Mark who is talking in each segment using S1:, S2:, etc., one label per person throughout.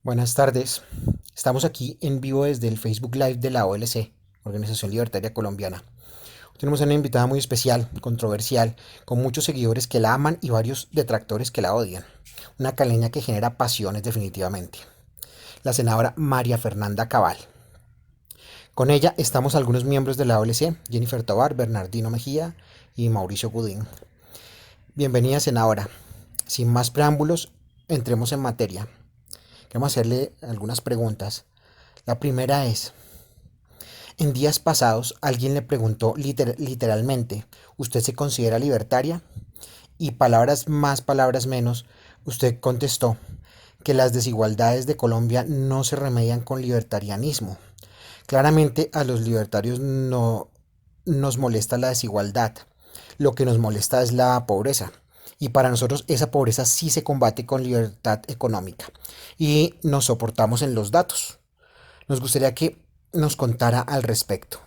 S1: Buenas tardes. Estamos aquí en vivo desde el Facebook Live de la OLC, Organización Libertaria Colombiana. Tenemos una invitada muy especial, controversial, con muchos seguidores que la aman y varios detractores que la odian. Una caleña que genera pasiones definitivamente. La senadora María Fernanda Cabal. Con ella estamos algunos miembros de la OLC, Jennifer Tobar, Bernardino Mejía y Mauricio Gudín. Bienvenida, senadora. Sin más preámbulos, entremos en materia. Queremos hacerle algunas preguntas. La primera es, en días pasados alguien le preguntó literalmente, ¿usted se considera libertaria? Y palabras más, palabras menos, usted contestó que las desigualdades de Colombia no se remedian con libertarianismo. Claramente a los libertarios no nos molesta la desigualdad, lo que nos molesta es la pobreza. Y para nosotros esa pobreza sí se combate con libertad económica. Y nos soportamos en los datos. Nos gustaría que nos contara al respecto.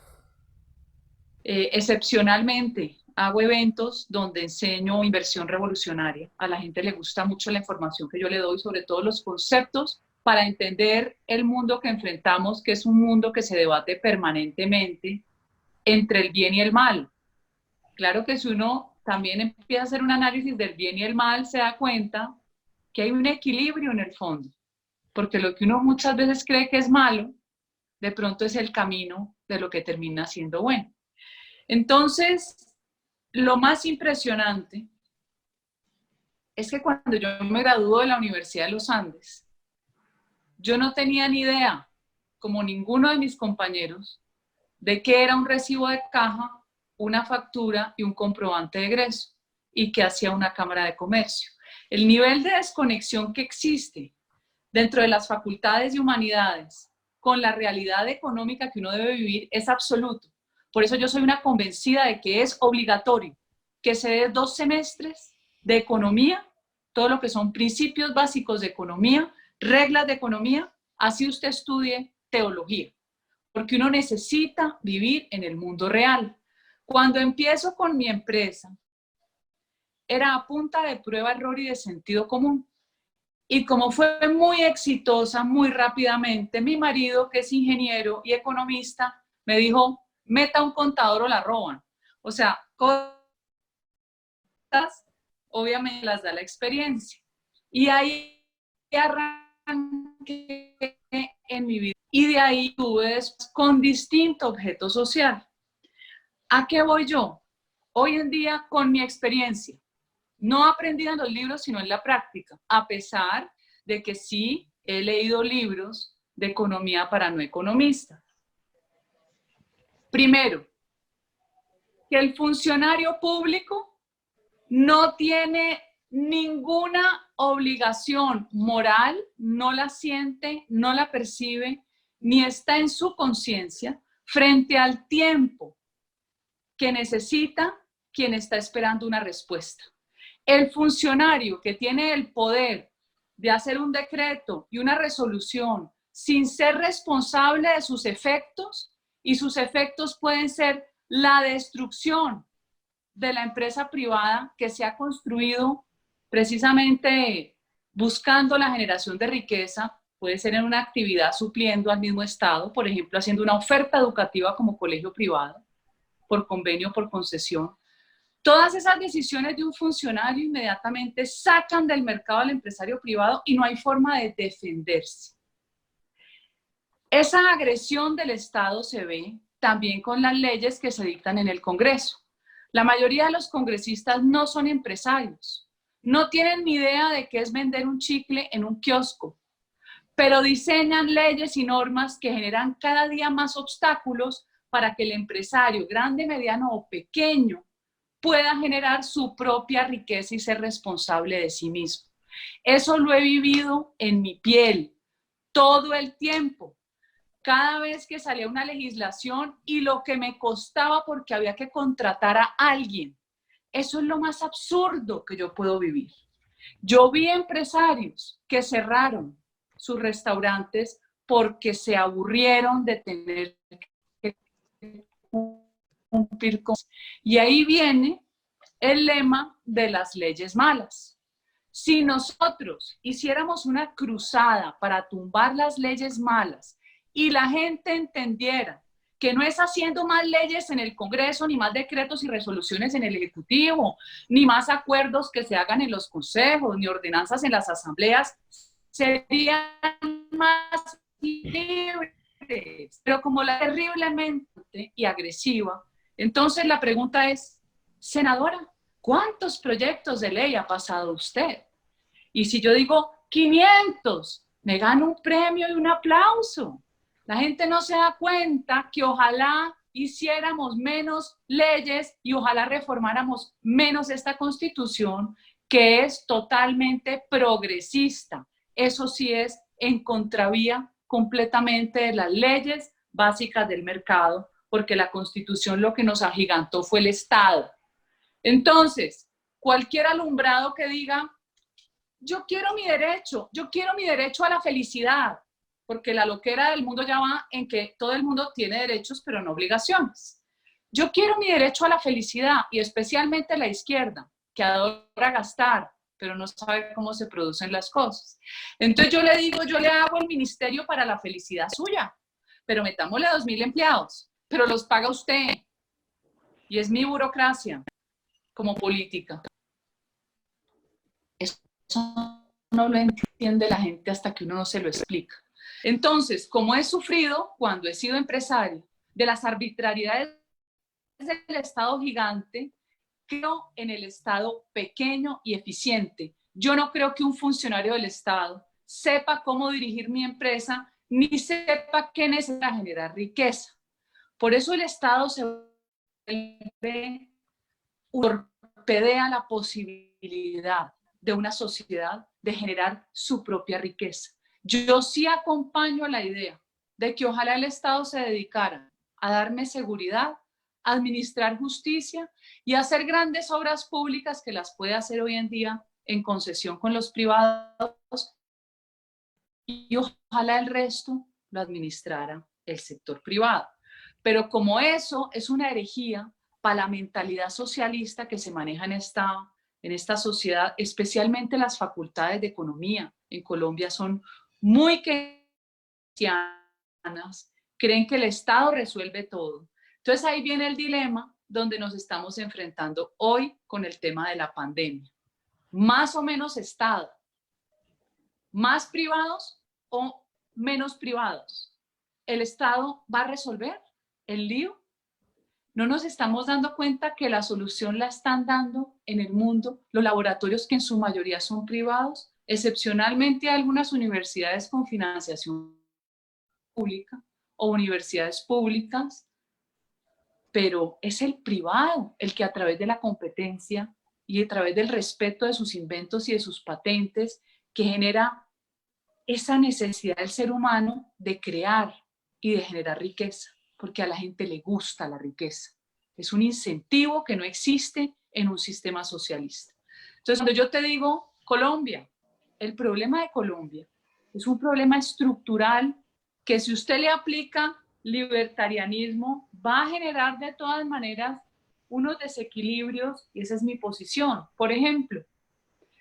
S2: Excepcionalmente, hago eventos donde enseño inversión revolucionaria. A la gente le gusta mucho la información que yo le doy, sobre todo los conceptos para entender el mundo que enfrentamos, que es un mundo que se debate permanentemente entre el bien y el mal. Claro que si uno también empieza a hacer un análisis del bien y el mal, se da cuenta que hay un equilibrio en el fondo, porque lo que uno muchas veces cree que es malo, de pronto es el camino de lo que termina siendo bueno. Entonces, lo más impresionante es que cuando yo me graduó de la Universidad de los Andes, yo no tenía ni idea, como ninguno de mis compañeros, de qué era un recibo de caja, una factura y un comprobante de egreso, y qué hacía una cámara de comercio. El nivel de desconexión que existe dentro de las facultades de humanidades con la realidad económica que uno debe vivir es absoluto. Por eso yo soy una convencida de que es obligatorio que se dé 2 semestres de economía, todo lo que son principios básicos de economía, reglas de economía, así usted estudie teología, porque uno necesita vivir en el mundo real. Cuando empiezo con mi empresa, era a punta de prueba, error y de sentido común. Y como fue muy exitosa, muy rápidamente, mi marido, que es ingeniero y economista, me dijo, meta un contador o la roban. O sea, cosas obviamente las da la experiencia. Y ahí arranqué en mi vida. Y de ahí tuve después con distinto objeto social. ¿A qué voy yo? Hoy en día, con mi experiencia, no aprendida en los libros, sino en la práctica, a pesar de que sí he leído libros de economía para no economistas. Primero, que el funcionario público no tiene ninguna obligación moral, no la siente, no la percibe, ni está en su conciencia frente al tiempo que necesita quien está esperando una respuesta. El funcionario que tiene el poder de hacer un decreto y una resolución sin ser responsable de sus efectos, y sus efectos pueden ser la destrucción de la empresa privada que se ha construido precisamente buscando la generación de riqueza, puede ser en una actividad supliendo al mismo Estado, por ejemplo, haciendo una oferta educativa como colegio privado, por convenio, por concesión. Todas esas decisiones de un funcionario inmediatamente sacan del mercado al empresario privado y no hay forma de defenderse. Esa agresión del Estado se ve también con las leyes que se dictan en el Congreso. La mayoría de los congresistas no son empresarios, no tienen ni idea de qué es vender un chicle en un kiosco, pero diseñan leyes y normas que generan cada día más obstáculos para que el empresario, grande, mediano o pequeño, pueda generar su propia riqueza y ser responsable de sí mismo. Eso lo he vivido en mi piel todo el tiempo. Cada vez que salía una legislación y lo que me costaba porque había que contratar a alguien. Eso es lo más absurdo que yo puedo vivir. Yo vi empresarios que cerraron sus restaurantes porque se aburrieron de tener que cumplir con... Y ahí viene el lema de las leyes malas. Si nosotros hiciéramos una cruzada para tumbar las leyes malas y la gente entendiera que no es haciendo más leyes en el Congreso, ni más decretos y resoluciones en el Ejecutivo, ni más acuerdos que se hagan en los consejos, ni ordenanzas en las asambleas, serían más libres. Pero como la terriblemente y agresiva, entonces la pregunta es, senadora, ¿cuántos proyectos de ley ha pasado usted? Y si yo digo 500, me gano un premio y un aplauso. La gente no se da cuenta que ojalá hiciéramos menos leyes y ojalá reformáramos menos esta Constitución, que es totalmente progresista. Eso sí es en contravía completamente de las leyes básicas del mercado, porque la Constitución lo que nos agigantó fue el Estado. Entonces, cualquier alumbrado que diga, yo quiero mi derecho a la felicidad, porque la loquera del mundo ya va en que todo el mundo tiene derechos, pero no obligaciones. Yo quiero mi derecho a la felicidad, y especialmente la izquierda, que adora gastar, pero no sabe cómo se producen las cosas. Entonces yo le digo, yo le hago el ministerio para la felicidad suya, pero metámosle 2.000 empleados, pero los paga usted, y es mi burocracia como política. Eso no lo entiende la gente hasta que uno no se lo explica. Entonces, como he sufrido cuando he sido empresario de las arbitrariedades del Estado gigante, creo en el Estado pequeño y eficiente. Yo no creo que un funcionario del Estado sepa cómo dirigir mi empresa ni sepa qué necesita generar riqueza. Por eso el Estado se vuelve, torpedea la posibilidad de una sociedad de generar su propia riqueza. Yo sí acompaño a la idea de que ojalá el Estado se dedicara a darme seguridad, a administrar justicia y a hacer grandes obras públicas que las puede hacer hoy en día en concesión con los privados, y ojalá el resto lo administrara el sector privado. Pero como eso es una herejía para la mentalidad socialista que se maneja en esta sociedad, especialmente las facultades de economía en Colombia son muy cristianas, creen que el Estado resuelve todo. Entonces ahí viene el dilema donde nos estamos enfrentando hoy con el tema de la pandemia. Más o menos Estado, más privados o menos privados. ¿El Estado va a resolver el lío? No nos estamos dando cuenta que la solución la están dando en el mundo los laboratorios que en su mayoría son privados, excepcionalmente algunas universidades con financiación pública o universidades públicas, pero es el privado el que a través de la competencia y a través del respeto de sus inventos y de sus patentes que genera esa necesidad del ser humano de crear y de generar riqueza, porque a la gente le gusta la riqueza. Es un incentivo que no existe en un sistema socialista. Entonces, cuando yo te digo Colombia, el problema de Colombia es un problema estructural que si usted le aplica libertarianismo va a generar de todas maneras unos desequilibrios, y esa es mi posición. Por ejemplo,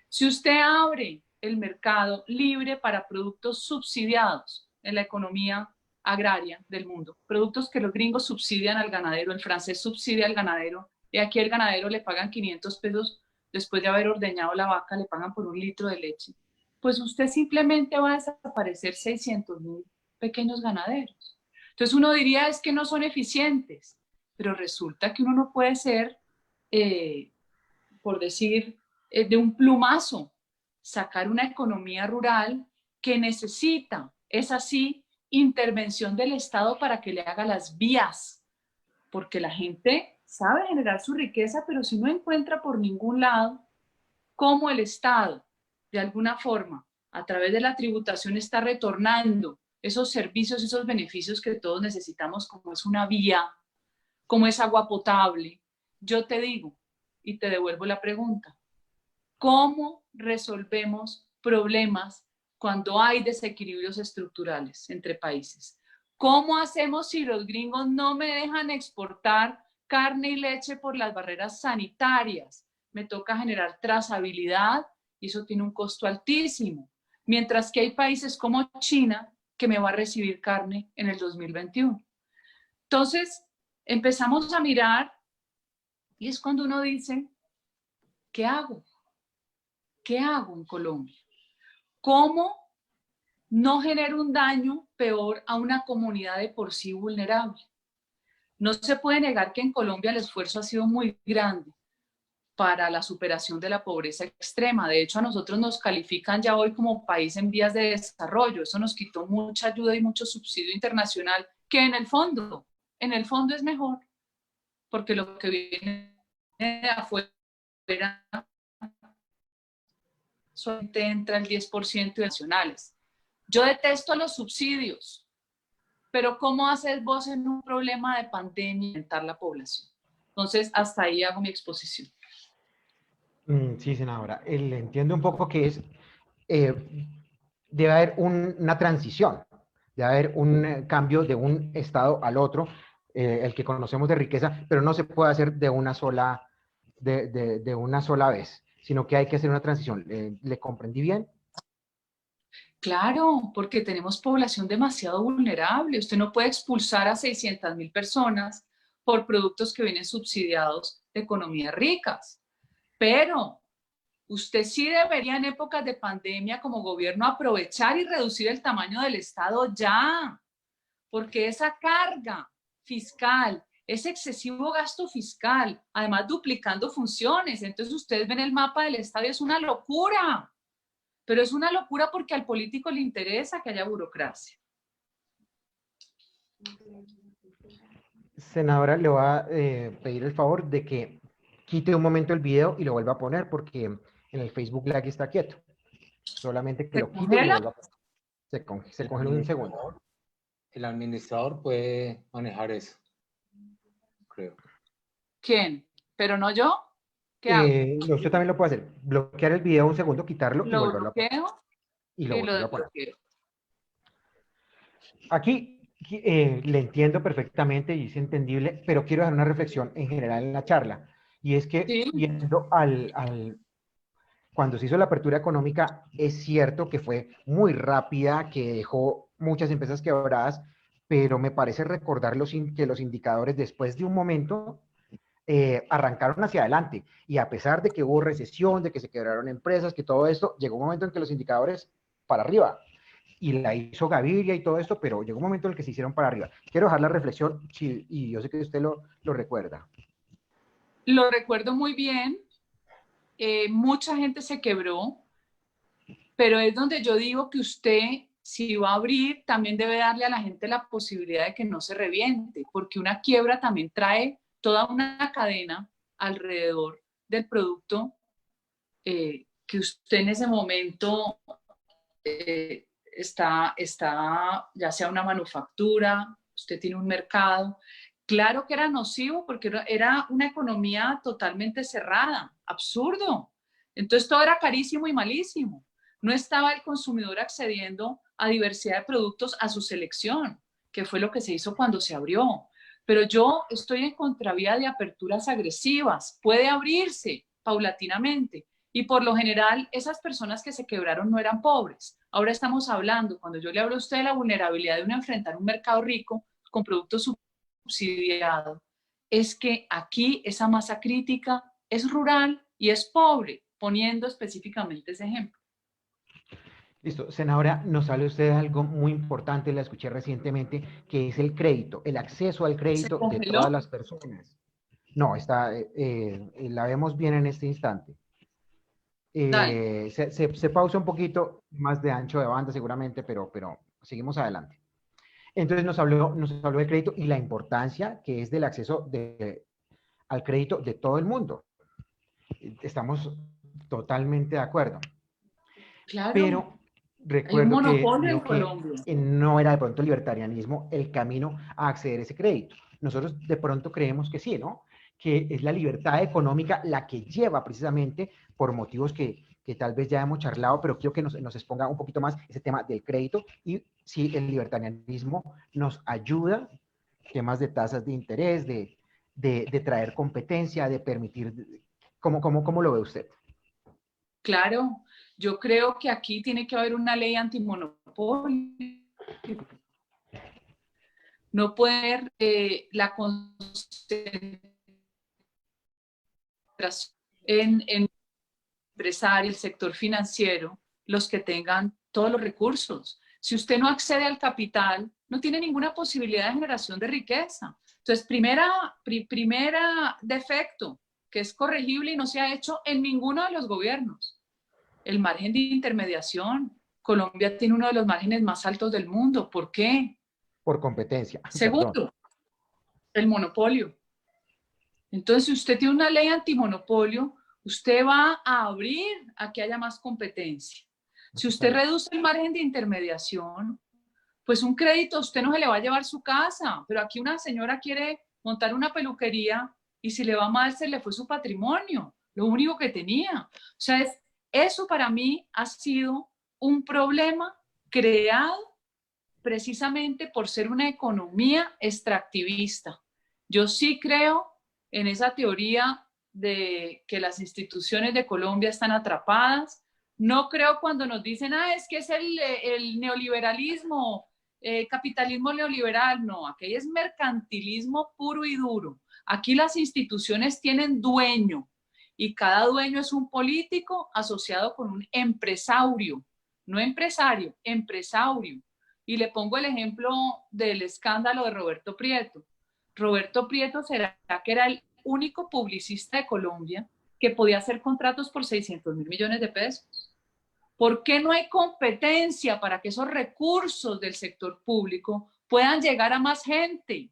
S2: si usted abre el mercado libre para productos subsidiados en la economía agraria del mundo, productos que los gringos subsidian al ganadero, el francés subsidia al ganadero, y aquí el ganadero le pagan 500 pesos después de haber ordeñado la vaca, le pagan por un litro de leche, pues usted simplemente va a desaparecer 600.000 pequeños ganaderos. Entonces uno diría es que no son eficientes, pero resulta que uno no puede ser, por decir, de un plumazo, sacar una economía rural que necesita, es así, intervención del Estado para que le haga las vías, porque la gente sabe generar su riqueza, pero si no encuentra por ningún lado cómo el Estado, de alguna forma, a través de la tributación está retornando esos servicios, esos beneficios que todos necesitamos, como es una vía, como es agua potable, yo te digo y te devuelvo la pregunta, ¿cómo resolvemos problemas cuando hay desequilibrios estructurales entre países? ¿Cómo hacemos si los gringos no me dejan exportar carne y leche por las barreras sanitarias? Me toca generar trazabilidad y eso tiene un costo altísimo. Mientras que hay países como China que me va a recibir carne en el 2021. Entonces, empezamos a mirar y es cuando uno dice, ¿qué hago? ¿Qué hago en Colombia? ¿Cómo no genero un daño peor a una comunidad de por sí vulnerable? No se puede negar que en Colombia el esfuerzo ha sido muy grande para la superación de la pobreza extrema. De hecho, a nosotros nos califican ya hoy como país en vías de desarrollo. Eso nos quitó mucha ayuda y mucho subsidio internacional, que en el fondo es mejor, porque lo que viene de afuera solamente entra el 10% de nacionales. Yo detesto los subsidios, pero ¿cómo haces vos en un problema de pandemia aumentar la población? Entonces, hasta ahí hago mi exposición.
S1: Sí, senadora. Entiendo un poco que eh, debe haber una transición, debe haber un cambio de un estado al otro, el que conocemos de riqueza, pero no se puede hacer de una sola vez, sino que hay que hacer una transición. ¿Le comprendí bien?
S2: Claro, porque tenemos población demasiado vulnerable. Usted no puede expulsar a 600.000 personas por productos que vienen subsidiados de economías ricas. Pero usted sí debería en épocas de pandemia como gobierno aprovechar y reducir el tamaño del Estado ya, porque esa carga fiscal, ese excesivo gasto fiscal, además duplicando funciones, entonces ustedes ven el mapa del Estado y es una locura. Pero es una locura porque al político le interesa que haya burocracia.
S1: Senadora, le voy a pedir el favor de que quite un momento el video y lo vuelva a poner porque en el Facebook Live está quieto. Solamente que
S2: ¿Se
S1: lo quite y lo
S2: congela?
S1: vuelva a poner. Se
S3: El
S1: congela un segundo.
S3: administrador, el administrador puede manejar eso, creo.
S2: ¿Quién? ¿Pero no yo? ¿Qué hago?
S1: Usted también lo puede hacer. Bloquear el video un segundo, quitarlo y
S2: ¿Lo
S1: volverlo a poner.
S2: bloqueo?
S1: Y lo
S2: Y lo
S1: vuelve a poner.
S2: desbloqueo.
S1: Aquí le entiendo perfectamente y es entendible, pero quiero dar una reflexión en general en la charla. Y es que
S2: Sí,
S1: yendo cuando se hizo la apertura económica, es cierto que fue muy rápida, que dejó muchas empresas quebradas, pero me parece recordar que los indicadores después de un momento arrancaron hacia adelante. Y a pesar de que hubo recesión, de que se quebraron empresas, que todo esto, llegó un momento en que los indicadores para arriba. Y la hizo Gaviria y todo esto, pero llegó un momento en el que se hicieron para arriba. Quiero dejar la reflexión, y yo sé que usted lo recuerda.
S2: lo recuerdo muy bien. Mucha gente se quebró, pero es donde yo digo que usted, si va a abrir, también debe darle a la gente la posibilidad de que no se reviente, porque una quiebra también trae toda una cadena alrededor del producto que usted en ese momento está, ya sea una manufactura, usted tiene un mercado. Claro que era nocivo porque era una economía totalmente cerrada, absurdo. Entonces todo era carísimo y malísimo. No estaba el consumidor accediendo a diversidad de productos a su selección, que fue lo que se hizo cuando se abrió. Pero yo estoy en contravía de aperturas agresivas. Puede abrirse paulatinamente, y por lo general, esas personas que se quebraron no eran pobres. Ahora estamos hablando, cuando yo le hablo a usted de la vulnerabilidad de uno enfrentar un mercado rico con productos subsidiados, es que aquí esa masa crítica es rural y es pobre, poniendo específicamente ese ejemplo.
S1: Listo, senadora, nos habla usted de algo muy importante, la escuché recientemente, que es el crédito, el acceso al
S2: ¿Se
S1: crédito de todas
S2: congeló?
S1: las personas. No, la vemos bien en este instante.
S2: Dale.
S1: Se pausa un poquito más de ancho de banda seguramente, pero seguimos adelante. Entonces nos habló del crédito y la importancia que es del acceso al crédito de todo el mundo. Estamos totalmente de acuerdo.
S2: Claro,
S1: Pero
S2: hay un
S1: recuerdo que
S2: monopolio en
S1: dijo que
S2: Colombia.
S1: no era de pronto el libertarianismo el camino a acceder a ese crédito. Nosotros de pronto creemos que sí, ¿no? Que es la libertad económica la que lleva precisamente por motivos que tal vez ya hemos charlado, pero quiero que nos exponga un poquito más ese tema del crédito y si el libertarianismo nos ayuda, temas de tasas de interés, de traer competencia, de permitir, ¿cómo lo ve usted?
S2: Claro, Yo creo que aquí tiene que haber una ley antimonopolio. No puede haber la concentración en empresario, el sector financiero, los que tengan todos los recursos. Si usted no accede al capital, no tiene ninguna posibilidad de generación de riqueza. Entonces, primera defecto, que es corregible y no se ha hecho en ninguno de los gobiernos, el margen de intermediación. Colombia tiene uno de los márgenes más altos del mundo. ¿Por qué?
S1: Por competencia, perdón.
S2: Segundo, el monopolio. Entonces, si usted tiene una ley antimonopolio, usted va a abrir a que haya más competencia. Si usted reduce el margen de intermediación, pues un crédito a usted no se le va a llevar su casa, pero aquí una señora quiere montar una peluquería y si le va mal se le fue su patrimonio, lo único que tenía. O sea, eso para mí ha sido un problema creado precisamente por ser una economía extractivista. Yo sí creo en esa teoría de que las instituciones de Colombia están atrapadas. No creo cuando nos dicen, es que es el neoliberalismo, capitalismo neoliberal. No, aquí es mercantilismo puro y duro. Aquí las instituciones tienen dueño y cada dueño es un político asociado con un empresario, no empresario, empresario. Y le pongo el ejemplo del escándalo de Roberto Prieto. Roberto Prieto será que era el único publicista de Colombia que podía hacer contratos por 600.000 millones de pesos. ¿Por qué no hay competencia para que esos recursos del sector público puedan llegar a más gente?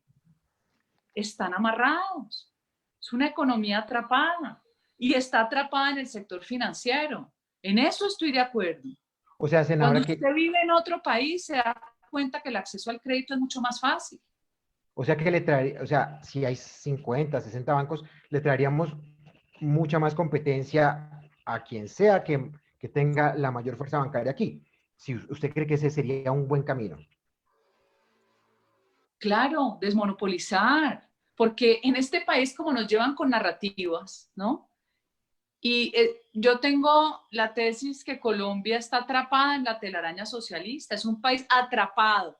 S2: Están amarrados. Es una economía atrapada y está atrapada en el sector financiero. En eso estoy de acuerdo.
S1: O sea, senadora,
S2: Cuando usted vive en otro país, se da cuenta que el acceso al crédito es mucho más fácil.
S1: o sea que le traería, o sea, si hay 50, 60 bancos, le traeríamos mucha más competencia a quien sea que tenga la mayor fuerza bancaria aquí. Si usted cree que ese sería un buen camino.
S2: Claro, desmonopolizar, porque en este país como nos llevan con narrativas, ¿no? Y yo tengo la tesis que Colombia está atrapada en la telaraña socialista, es un país atrapado.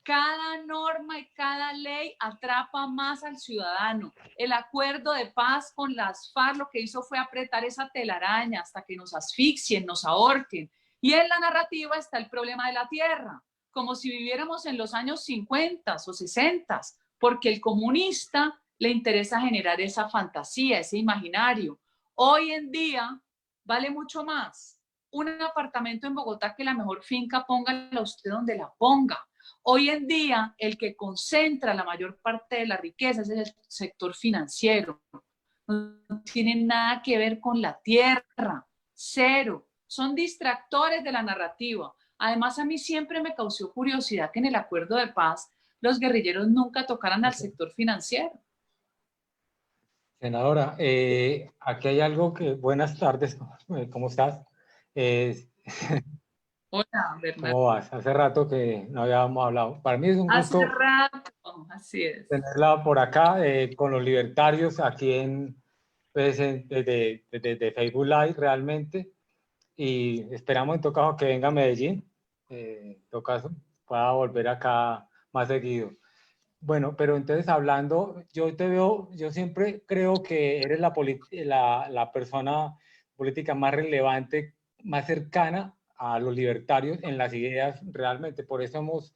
S2: Cada norma y cada ley atrapa más al ciudadano. El acuerdo de paz con las FARC lo que hizo fue apretar esa telaraña hasta que nos asfixien, nos ahorquen. Y en la narrativa está el problema de la tierra, como si viviéramos en los años 50 o 60, porque el comunista le interesa generar esa fantasía, ese imaginario. Hoy en día vale mucho más un apartamento en Bogotá que la mejor finca, póngala usted donde la ponga. Hoy en día, el que concentra la mayor parte de la riqueza es el sector financiero. No tiene nada que ver con la tierra, cero. Son distractores de la narrativa. Además, a mí siempre me causó curiosidad que en el acuerdo de paz los guerrilleros nunca tocaran al sector financiero.
S3: Senadora, aquí hay algo que, buenas tardes, ¿cómo estás?
S2: Hola, Bernardo.
S3: ¿Cómo vas? Hace rato que no habíamos hablado. Para mí es un
S2: Hace
S3: gusto
S2: rato, así es.
S3: tenerla por acá con los libertarios aquí desde Facebook Live realmente. Y esperamos en todo caso que venga a Medellín, en todo caso pueda volver acá más seguido. Bueno, pero entonces hablando, yo te veo, yo siempre creo que eres la persona política más relevante, más cercana a los libertarios en las ideas realmente. Por eso hemos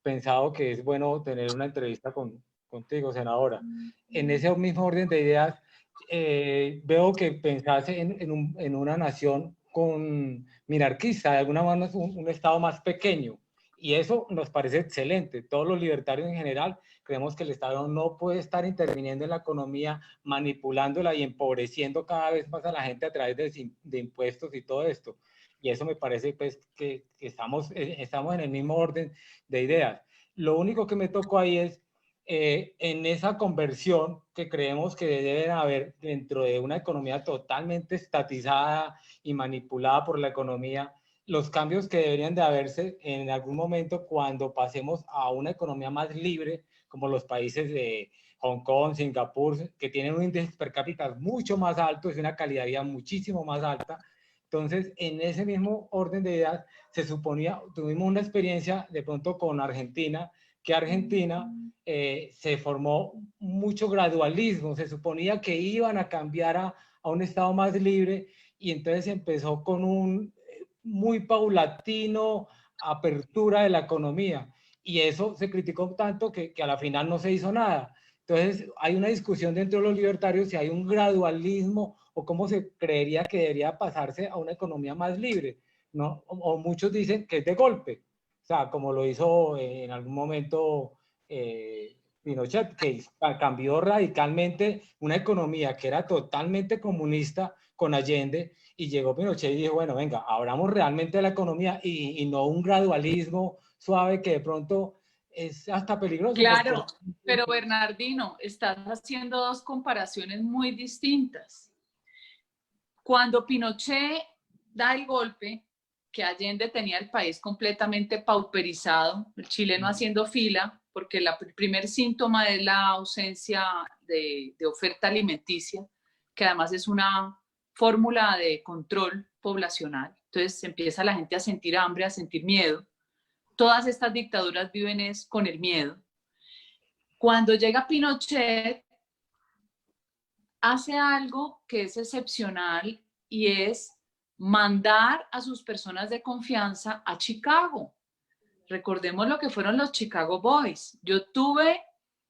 S3: pensado que es bueno tener una entrevista contigo, senadora. En ese mismo orden de ideas, veo que pensás en una nación minarquista, de alguna manera un Estado más pequeño. Y eso nos parece excelente. Todos los libertarios en general creemos que el Estado no puede estar interviniendo en la economía, manipulándola y empobreciendo cada vez más a la gente a través de impuestos y todo esto. Y eso me parece pues, que estamos en el mismo orden de ideas. Lo único que me tocó ahí es en esa conversión que creemos que deben haber dentro de una economía totalmente estatizada y manipulada por la economía, los cambios que deberían de haberse en algún momento cuando pasemos a una economía más libre, como los países de Hong Kong, Singapur, que tienen un índice per cápita mucho más alto, es una calidad de vida muchísimo más alta, Entonces, en ese mismo orden de ideas, se suponía, tuvimos una experiencia de pronto con Argentina, que Argentina se formó mucho gradualismo, se suponía que iban a cambiar a un estado más libre, y entonces empezó con un muy paulatino apertura de la economía, y eso se criticó tanto que a la final no se hizo nada. Entonces hay una discusión dentro de los libertarios si hay un gradualismo o cómo se creería que debería pasarse a una economía más libre, ¿no? O muchos dicen que es de golpe, o sea, como lo hizo en algún momento Pinochet, que cambió radicalmente una economía que era totalmente comunista con Allende, y llegó Pinochet y dijo, bueno, venga, abramos realmente la economía y no un gradualismo suave que de pronto es hasta peligroso.
S2: Claro,
S3: Porque...
S2: pero Bernardino, estás haciendo dos comparaciones muy distintas. Cuando Pinochet da el golpe, que Allende tenía el país completamente pauperizado, el chileno haciendo fila, porque el primer síntoma es la ausencia de oferta alimenticia, que además es una fórmula de control poblacional. Entonces empieza la gente a sentir hambre, a sentir miedo. Todas estas dictaduras viven es con el miedo. Cuando llega Pinochet, hace algo que es excepcional y es mandar a sus personas de confianza a Chicago. Recordemos lo que fueron los Chicago Boys. Yo tuve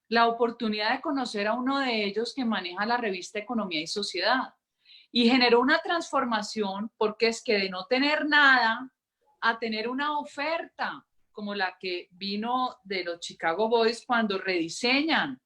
S2: la oportunidad de conocer a uno de ellos que maneja la revista Economía y Sociedad y generó una transformación, porque es que de no tener nada a tener una oferta como la que vino de los Chicago Boys cuando rediseñan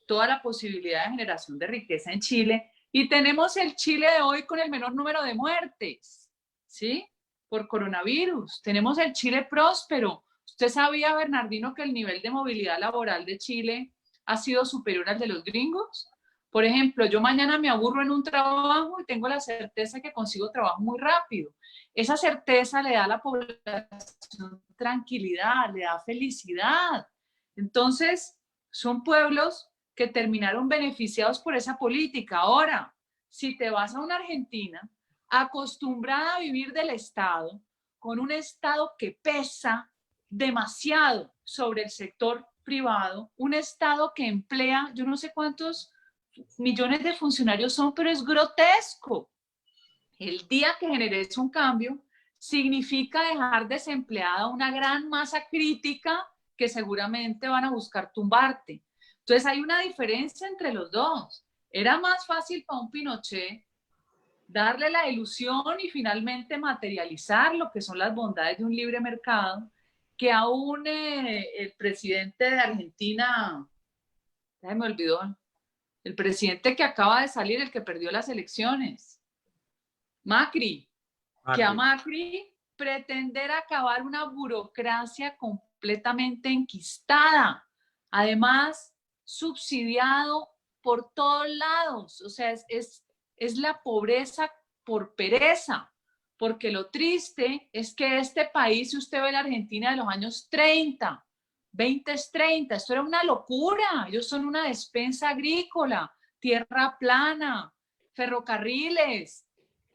S2: toda la posibilidad de generación de riqueza en Chile, y tenemos el Chile de hoy con el menor número de muertes, ¿sí? Por coronavirus. Tenemos el Chile próspero. ¿Usted sabía, Bernardino, que el nivel de movilidad laboral de Chile ha sido superior al de los gringos? Por ejemplo, yo mañana me aburro en un trabajo y tengo la certeza que consigo trabajo muy rápido. Esa certeza le da a la población tranquilidad, le da felicidad. Entonces, son pueblos que terminaron beneficiados por esa política. Ahora, si te vas a una Argentina acostumbrada a vivir del Estado, con un Estado que pesa demasiado sobre el sector privado, un Estado que emplea, yo no sé cuántos millones de funcionarios son, pero es grotesco. El día que generes un cambio, significa dejar desempleada una gran masa crítica que seguramente van a buscar tumbarte. Entonces hay una diferencia entre los dos. Era más fácil para un Pinochet darle la ilusión y finalmente materializar lo que son las bondades de un libre mercado, que aún el presidente de Argentina, ya me olvidó, el presidente que acaba de salir, el que perdió las elecciones, Macri, que a Macri pretender acabar una burocracia completamente enquistada, además subsidiado por todos lados, o sea, es la pobreza por pereza, porque lo triste es que este país, si usted ve la Argentina de los años 30, 20-30, esto era una locura, ellos son una despensa agrícola, tierra plana, ferrocarriles,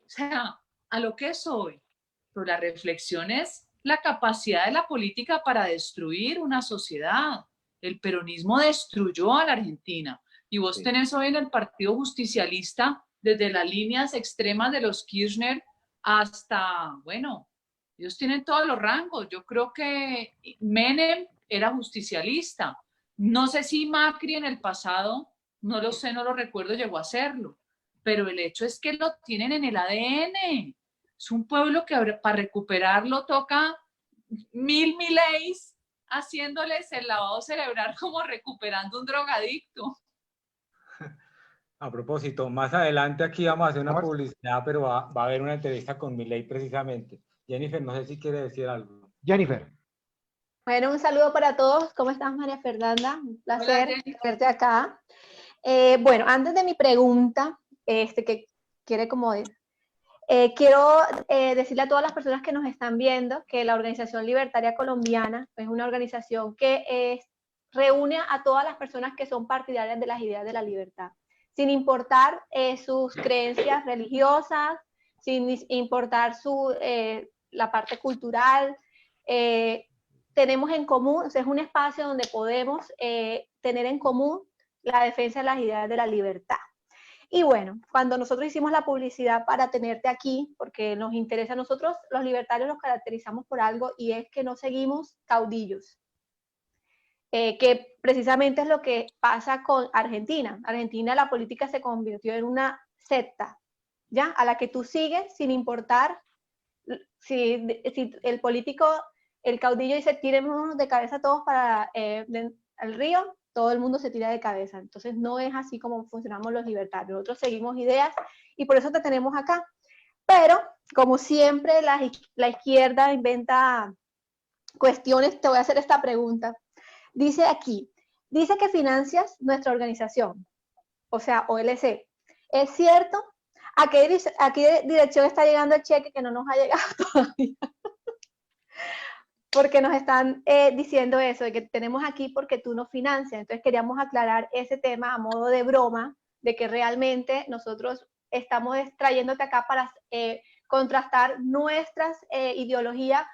S2: o sea, a lo que es hoy. Pero la reflexión es la capacidad de la política para destruir una sociedad. El peronismo destruyó a la Argentina. Y vos tenés hoy en el Partido Justicialista, desde las líneas extremas de los Kirchner hasta, bueno, ellos tienen todos los rangos. Yo creo que Menem era justicialista. No sé si Macri en el pasado, no lo sé, no lo recuerdo, llegó a hacerlo. Pero el hecho es que lo tienen en el ADN. Es un pueblo que para recuperarlo toca mil leyes haciéndoles el lavado cerebral como recuperando un drogadicto.
S3: A propósito, más adelante aquí vamos a hacer una publicidad, pero va a haber una entrevista con Milei precisamente. Jennifer, no sé si quiere decir algo.
S1: Jennifer.
S4: Bueno, un saludo para todos. ¿Cómo estás, María Fernanda? Un placer verte acá. Bueno, antes de mi pregunta, que quiere como... quiero decirle a todas las personas que nos están viendo que la Organización Libertaria Colombiana es una organización que reúne a todas las personas que son partidarias de las ideas de la libertad, sin importar sus creencias religiosas, sin importar la parte cultural. Tenemos en común, o sea, es un espacio donde podemos tener en común la defensa de las ideas de la libertad. Y bueno, cuando nosotros hicimos la publicidad para tenerte aquí, porque nos interesa a nosotros, los libertarios nos caracterizamos por algo, y es que no seguimos caudillos. Que precisamente es lo que pasa con Argentina. Argentina, la política se convirtió en una secta, ¿ya? A la que tú sigues sin importar si el político, el caudillo dice, tirémonos de cabeza todos para el río, todo el mundo se tira de cabeza. Entonces no es así como funcionamos los libertarios. Nosotros seguimos ideas y por eso te tenemos acá. Pero, como siempre, la izquierda inventa cuestiones. Te voy a hacer esta pregunta. Dice aquí, dice que financias nuestra organización, o sea, OLC. ¿Es cierto? ¿A qué dirección está llegando el cheque que no nos ha llegado todavía? Porque nos están diciendo eso, de que tenemos aquí porque tú nos financias. Entonces queríamos aclarar ese tema a modo de broma, de que realmente nosotros estamos trayéndote acá para contrastar nuestras ideologías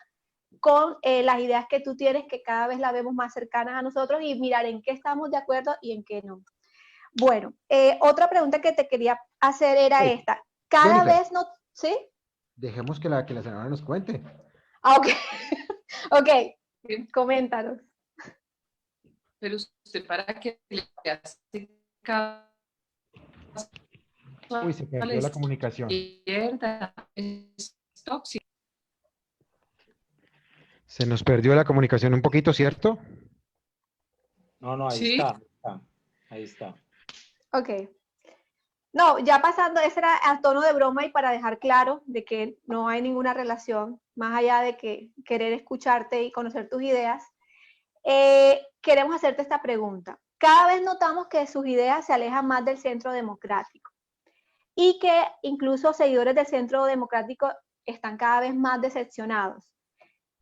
S4: con las ideas que tú tienes, que cada vez las vemos más cercanas a nosotros, y mirar en qué estamos de acuerdo y en qué no. Bueno, otra pregunta que te quería hacer era esta. Cada
S1: Jennifer,
S4: vez no... ¿Sí?
S1: dejemos que la senadora nos cuente.
S4: Ah, ok. Ok,
S2: Sí.
S4: coméntanos.
S2: Pero usted, ¿para qué le hace caso
S1: Uy, se
S2: a la
S1: perdió la comunicación.
S2: izquierda? Es tóxico.
S1: Se nos perdió la comunicación un poquito, ¿cierto?
S3: No, ahí
S2: Sí.
S3: está, ahí está.
S4: Ok. No, ya pasando, ese era a tono de broma y para dejar claro de que no hay ninguna relación, más allá de que querer escucharte y conocer tus ideas. Queremos hacerte esta pregunta. Cada vez notamos que sus ideas se alejan más del centro democrático y que incluso seguidores del centro democrático están cada vez más decepcionados.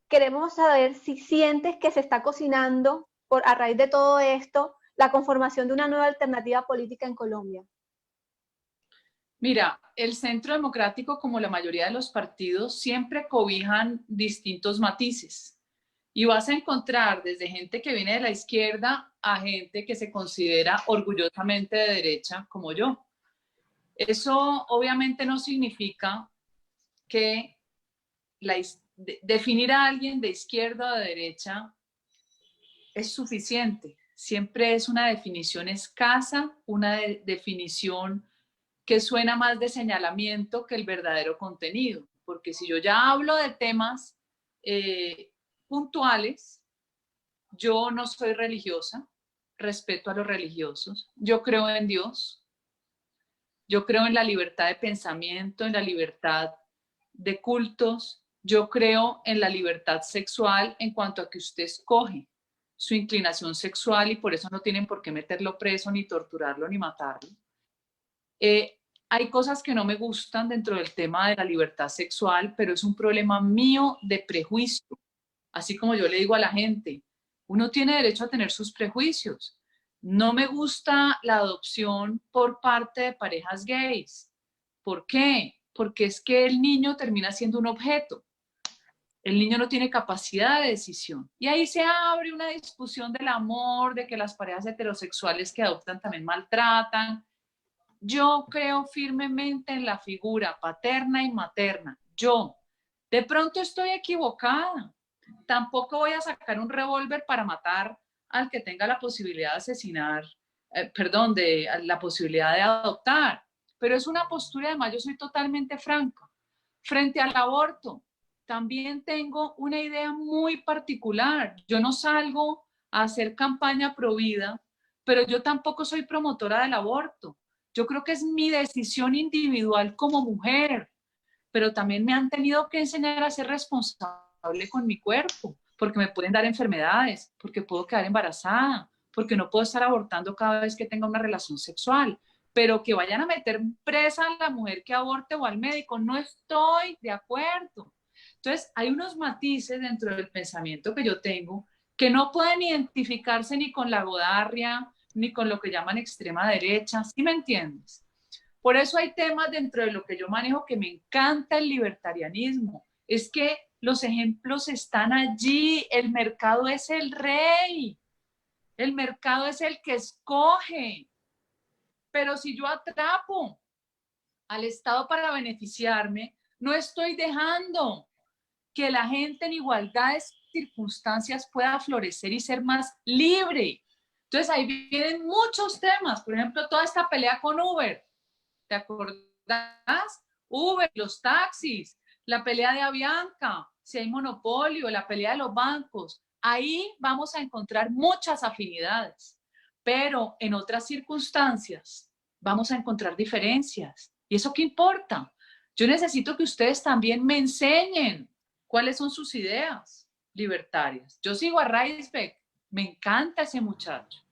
S4: Queremos saber si sientes que se está cocinando, a raíz de todo esto, la conformación de una nueva alternativa política en Colombia.
S2: Mira, el Centro Democrático, como la mayoría de los partidos, siempre cobijan distintos matices. Y vas a encontrar desde gente que viene de la izquierda a gente que se considera orgullosamente de derecha, como yo. Eso obviamente no significa que definir a alguien de izquierda o de derecha es suficiente. Siempre es una definición escasa, una definición que suena más de señalamiento que el verdadero contenido. Porque si yo ya hablo de temas puntuales, yo no soy religiosa, respeto a los religiosos, yo creo en Dios, yo creo en la libertad de pensamiento, en la libertad de cultos, yo creo en la libertad sexual en cuanto a que usted escoge su inclinación sexual y por eso no tienen por qué meterlo preso, ni torturarlo, ni matarlo. Hay cosas que no me gustan dentro del tema de la libertad sexual, pero es un problema mío de prejuicio. Así como yo le digo a la gente, uno tiene derecho a tener sus prejuicios. No me gusta la adopción por parte de parejas gays. ¿Por qué? Porque es que el niño termina siendo un objeto. El niño no tiene capacidad de decisión. Y ahí se abre una discusión del amor, de que las parejas heterosexuales que adoptan también maltratan. Yo creo firmemente en la figura paterna y materna. Yo, de pronto estoy equivocada. Tampoco voy a sacar un revólver para matar al que tenga la posibilidad de asesinar, la posibilidad de adoptar. Pero es una postura, además yo soy totalmente franca. Frente al aborto, también tengo una idea muy particular. Yo no salgo a hacer campaña pro vida, pero yo tampoco soy promotora del aborto. Yo creo que es mi decisión individual como mujer, pero también me han tenido que enseñar a ser responsable con mi cuerpo, porque me pueden dar enfermedades, porque puedo quedar embarazada, porque no puedo estar abortando cada vez que tenga una relación sexual. Pero que vayan a meter presa a la mujer que aborte o al médico, no estoy de acuerdo. Entonces, hay unos matices dentro del pensamiento que yo tengo que no pueden identificarse ni con la godarria, ni con lo que llaman extrema derecha, ¿sí me entiendes? Por eso hay temas dentro de lo que yo manejo que me encanta el libertarianismo. Es que los ejemplos están allí, el mercado es el rey, el mercado es el que escoge. Pero si yo atrapo al Estado para beneficiarme, no estoy dejando que la gente en igualdad de circunstancias pueda florecer y ser más libre. Entonces ahí vienen muchos temas, por ejemplo, toda esta pelea con Uber, ¿te acordás? Uber, los taxis, la pelea de Avianca, si hay monopolio, la pelea de los bancos, ahí vamos a encontrar muchas afinidades, pero en otras circunstancias vamos a encontrar diferencias. ¿Y eso qué importa? Yo necesito que ustedes también me enseñen cuáles son sus ideas libertarias. Yo sigo a Reisbeck, me encanta ese muchacho.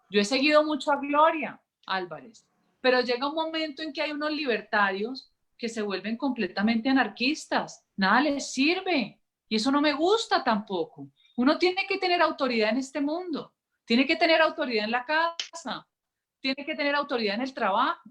S2: Yo he seguido mucho a Gloria Álvarez, pero llega un momento en que hay unos libertarios que se vuelven completamente anarquistas, nada les sirve, y eso no me gusta tampoco. Uno tiene que tener autoridad en este mundo, tiene que tener autoridad en la casa, tiene que tener autoridad en el trabajo.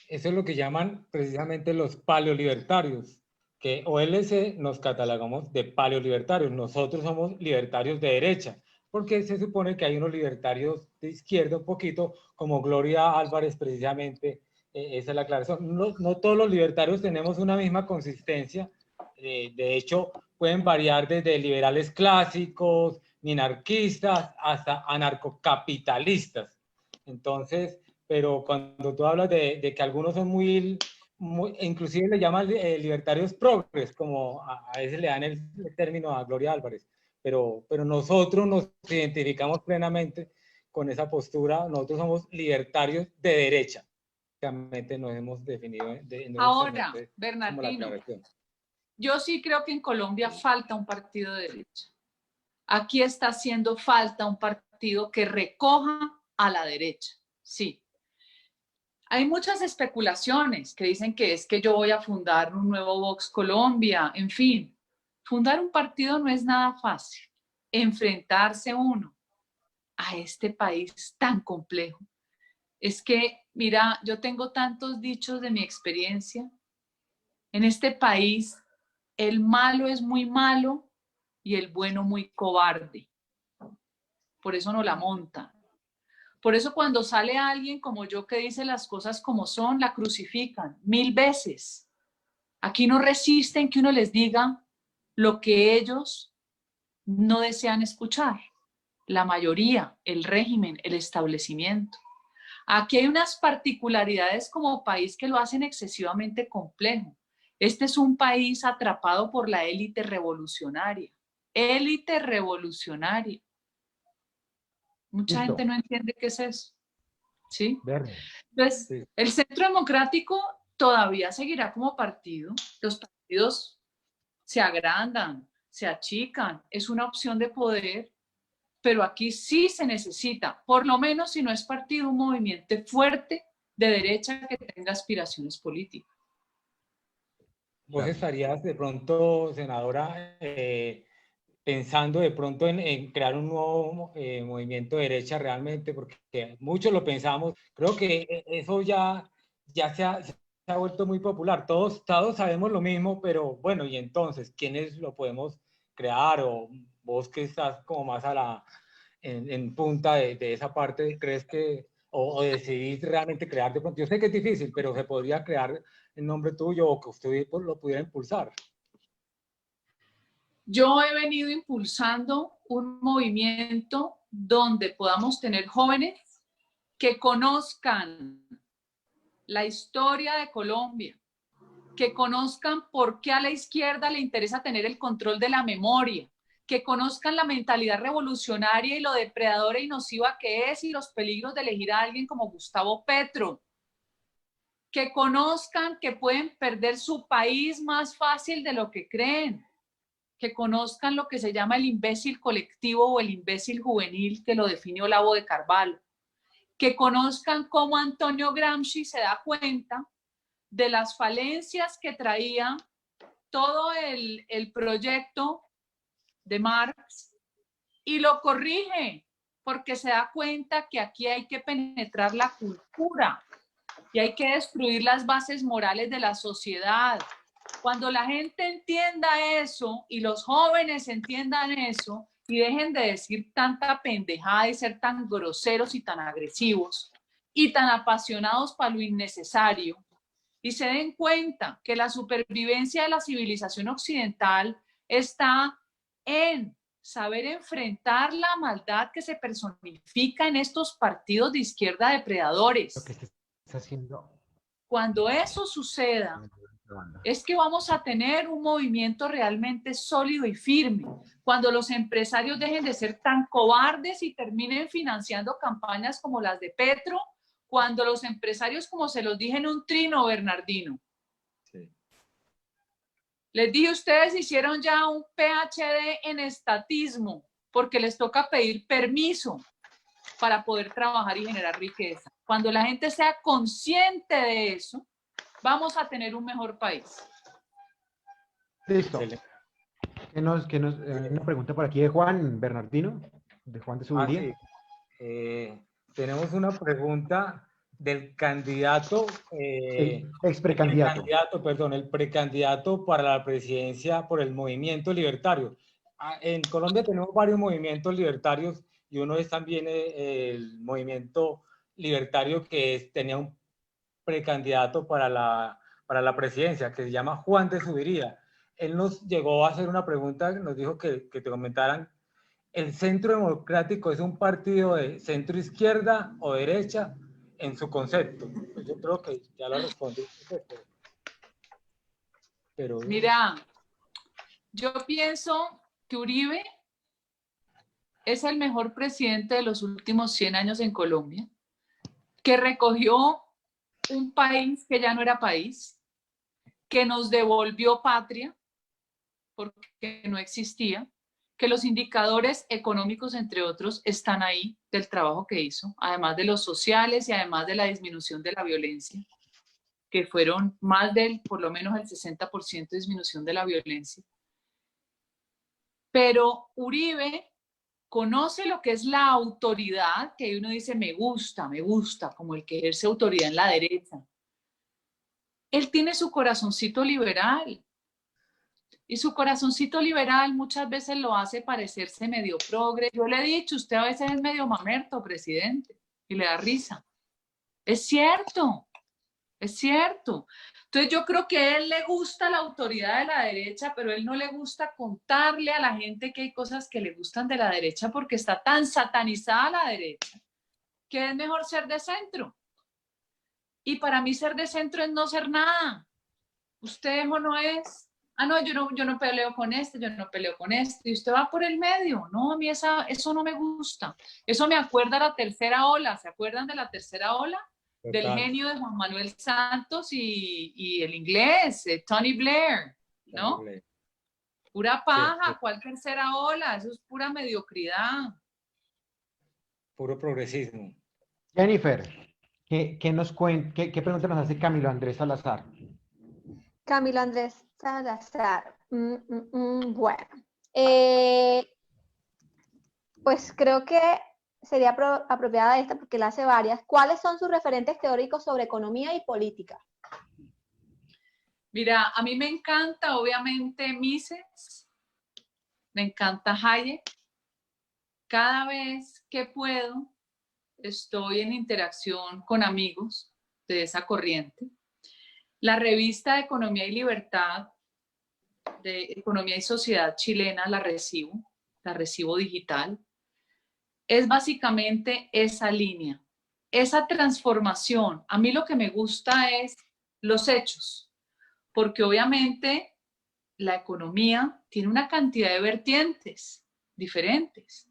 S3: Eso es lo que llaman precisamente los paleolibertarios, que OLC nos catalogamos de paleolibertarios. Nosotros somos libertarios de derecha, porque se supone que hay unos libertarios de izquierda un poquito, como Gloria Álvarez precisamente, esa es la aclaración. No todos los libertarios tenemos una misma consistencia, de hecho pueden variar desde liberales clásicos, minarquistas, hasta anarcocapitalistas. Entonces, pero cuando tú hablas de que algunos son muy inclusive le llaman libertarios progres, como a veces le dan el término a Gloria Álvarez, pero nosotros nos identificamos plenamente con esa postura, nosotros somos libertarios de derecha, realmente nos hemos definido
S2: Ahora, Bernardino, yo sí creo que en Colombia falta un partido de derecha. Aquí está haciendo falta un partido que recoja a la derecha, sí. Hay muchas especulaciones que dicen que es que yo voy a fundar un nuevo Vox Colombia, en fin. Fundar un partido no es nada fácil. Enfrentarse uno a este país tan complejo. Es que, mira, yo tengo tantos dichos de mi experiencia. En este país, el malo es muy malo y el bueno muy cobarde. Por eso no la montan. Por eso cuando sale alguien como yo que dice las cosas como son, la crucifican 1000 veces. Aquí no resisten que uno les diga lo que ellos no desean escuchar. La mayoría, el régimen, el establecimiento. Aquí hay unas particularidades como país que lo hacen excesivamente complejo. Este es un país atrapado por la élite revolucionaria. Élite revolucionaria. Mucha gente no entiende qué es eso. ¿Sí? Entonces, sí. El Centro Democrático todavía seguirá como partido. Los partidos se agrandan, se achican, es una opción de poder, pero aquí sí se necesita, por lo menos si no es partido, un movimiento fuerte de derecha que tenga aspiraciones políticas.
S3: ¿Vos estarías de pronto, senadora, pensando de pronto en crear un nuevo movimiento de derecha realmente? Porque muchos lo pensamos, creo que eso ya se ha vuelto muy popular, todos sabemos lo mismo, pero bueno, y entonces, ¿quiénes lo podemos crear? O vos que estás como más en punta de esa parte, ¿crees que, o decidís realmente crear de pronto? Yo sé que es difícil, pero se podría crear en nombre tuyo o que usted lo pudiera impulsar.
S2: Yo he venido impulsando un movimiento donde podamos tener jóvenes que conozcan la historia de Colombia, que conozcan por qué a la izquierda le interesa tener el control de la memoria, que conozcan la mentalidad revolucionaria y lo depredadora y nociva que es y los peligros de elegir a alguien como Gustavo Petro, que conozcan que pueden perder su país más fácil de lo que creen, que conozcan lo que se llama el imbécil colectivo o el imbécil juvenil, que lo definió Olavo de Carvalho, que conozcan cómo Antonio Gramsci se da cuenta de las falencias que traía todo el proyecto de Marx y lo corrige porque se da cuenta que aquí hay que penetrar la cultura y hay que destruir las bases morales de la sociedad. Cuando la gente entienda eso y los jóvenes entiendan eso y dejen de decir tanta pendejada y ser tan groseros y tan agresivos y tan apasionados para lo innecesario, y se den cuenta que la supervivencia de la civilización occidental está en saber enfrentar la maldad que se personifica en estos partidos de izquierda depredadores.
S1: Lo que está haciendo.
S2: Cuando eso suceda, es que vamos a tener un movimiento realmente sólido y firme. Cuando los empresarios dejen de ser tan cobardes y terminen financiando campañas como las de Petro, cuando los empresarios, como se los dije en un trino, Bernardino, sí. Les dije, ustedes hicieron ya un PhD en estatismo, porque les toca pedir permiso para poder trabajar y generar riqueza. Cuando la gente sea consciente de eso, vamos a tener un mejor país.
S1: Listo. Una pregunta por aquí de Juan Bernardino, de Juan de Subiría.
S3: Sí. Tenemos una pregunta del candidato,
S1: el precandidato.
S3: El precandidato para la presidencia por el Movimiento Libertario. En Colombia tenemos varios movimientos libertarios y uno es también el Movimiento Libertario que tenía un precandidato para la presidencia que se llama Juan de Subiría. Él nos llegó a hacer una pregunta, nos dijo que te comentaran. ¿El Centro Democrático es un partido de centro izquierda o derecha en su concepto? Pues yo creo que ya lo respondí. Pero...
S2: Mira, yo pienso que Uribe es el mejor presidente de los últimos 100 años en Colombia, que recogió un país que ya no era país, que nos devolvió patria porque no existía, que los indicadores económicos, entre otros, están ahí del trabajo que hizo, además de los sociales y además de la disminución de la violencia, que fueron más del, por lo menos el 60% de disminución de la violencia. Pero Uribe conoce lo que es la autoridad, que uno dice me gusta, como el que ejerce autoridad en la derecha. Él tiene su corazoncito liberal. Y su corazoncito liberal muchas veces lo hace parecerse medio progre. Yo le he dicho, usted a veces es medio mamerto, presidente, y le da risa. Es cierto, es cierto. Entonces yo creo que a él le gusta la autoridad de la derecha, pero a él no le gusta contarle a la gente que hay cosas que le gustan de la derecha porque está tan satanizada la derecha, que es mejor ser de centro. Y para mí ser de centro es no ser nada. Usted o no es... Ah, no, yo no peleo con este, yo no peleo con este. Y usted va por el medio. No, a mí eso no me gusta. Eso me acuerda a la tercera ola. ¿Se acuerdan de la tercera ola? Total. Del genio de Juan Manuel Santos y el inglés, Tony Blair, ¿no? Blair. Pura paja, sí. ¿Cuál tercera ola? Eso es pura mediocridad.
S3: Puro progresismo.
S1: Jennifer, ¿qué pregunta nos hace Camilo Andrés Salazar?
S4: Camilo Andrés Salazar. Bueno, pues creo que sería apropiada esta porque la hace varias. ¿Cuáles son sus referentes teóricos sobre economía y política?
S2: Mira, a mí me encanta obviamente Mises, me encanta Hayek. Cada vez que puedo estoy en interacción con amigos de esa corriente. La revista de Economía y Libertad, de Economía y Sociedad chilena, la recibo digital. Es básicamente esa línea, esa transformación. A mí lo que me gusta es los hechos, porque obviamente la economía tiene una cantidad de vertientes diferentes,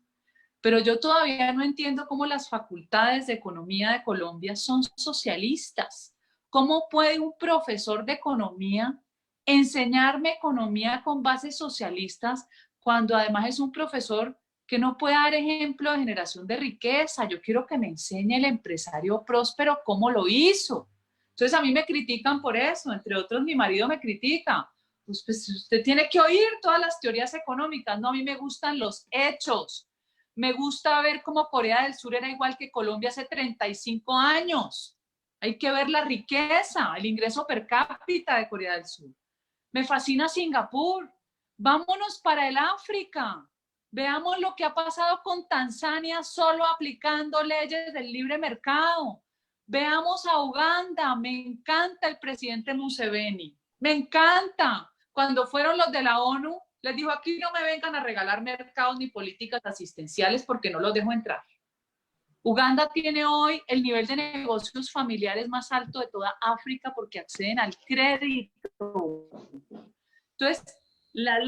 S2: pero yo todavía no entiendo cómo las facultades de economía de Colombia son socialistas. ¿Cómo puede un profesor de economía enseñarme economía con bases socialistas cuando además es un profesor que no puede dar ejemplo de generación de riqueza? Yo quiero que me enseñe el empresario próspero cómo lo hizo. Entonces a mí me critican por eso, entre otros mi marido me critica. Pues usted tiene que oír todas las teorías económicas. No, a mí me gustan los hechos. Me gusta ver cómo Corea del Sur era igual que Colombia hace 35 años. Hay que ver la riqueza, el ingreso per cápita de Corea del Sur. Me fascina Singapur. Vámonos para el África. Veamos lo que ha pasado con Tanzania solo aplicando leyes del libre mercado. Veamos a Uganda. Me encanta el presidente Museveni. Me encanta. Cuando fueron los de la ONU, les dijo, aquí no me vengan a regalar mercados ni políticas asistenciales porque no los dejo entrar. Uganda tiene hoy el nivel de negocios familiares más alto de toda África porque acceden al crédito. Entonces, la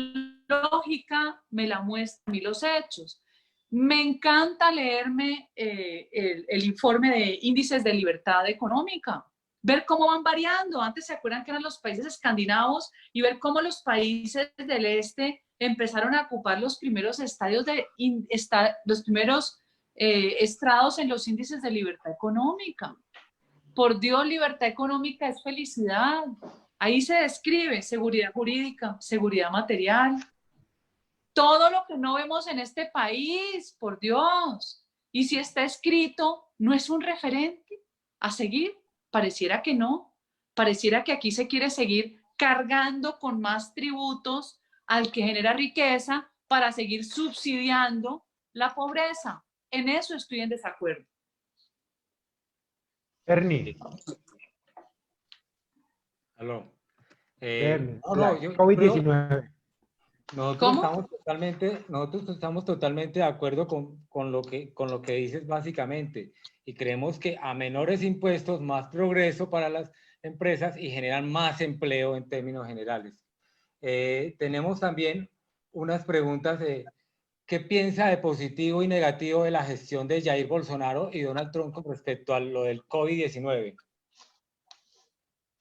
S2: lógica me la muestra a mí los hechos. Me encanta leerme el informe de índices de libertad económica, ver cómo van variando. Antes se acuerdan que eran los países escandinavos y ver cómo los países del este empezaron a ocupar los primeros estadios los primeros estrados en los índices de libertad económica. Por Dios, libertad económica es felicidad. Ahí se describe seguridad jurídica, seguridad material, todo lo que no vemos en este país, por Dios. Y si está escrito, ¿no es un referente a seguir? Pareciera que no. Pareciera que aquí se quiere seguir cargando con más tributos al que genera riqueza para seguir subsidiando la pobreza. En eso estoy en desacuerdo.
S5: Bernie.
S3: Aló.
S5: Bernie,
S3: Yo
S5: COVID-19.
S3: Nosotros estamos totalmente de acuerdo con lo que dices básicamente, y creemos que a menores impuestos, más progreso para las empresas y generan más empleo en términos generales. Tenemos también unas preguntas de ¿qué piensa de positivo y negativo de la gestión de Jair Bolsonaro y Donald Trump con respecto a lo del COVID-19?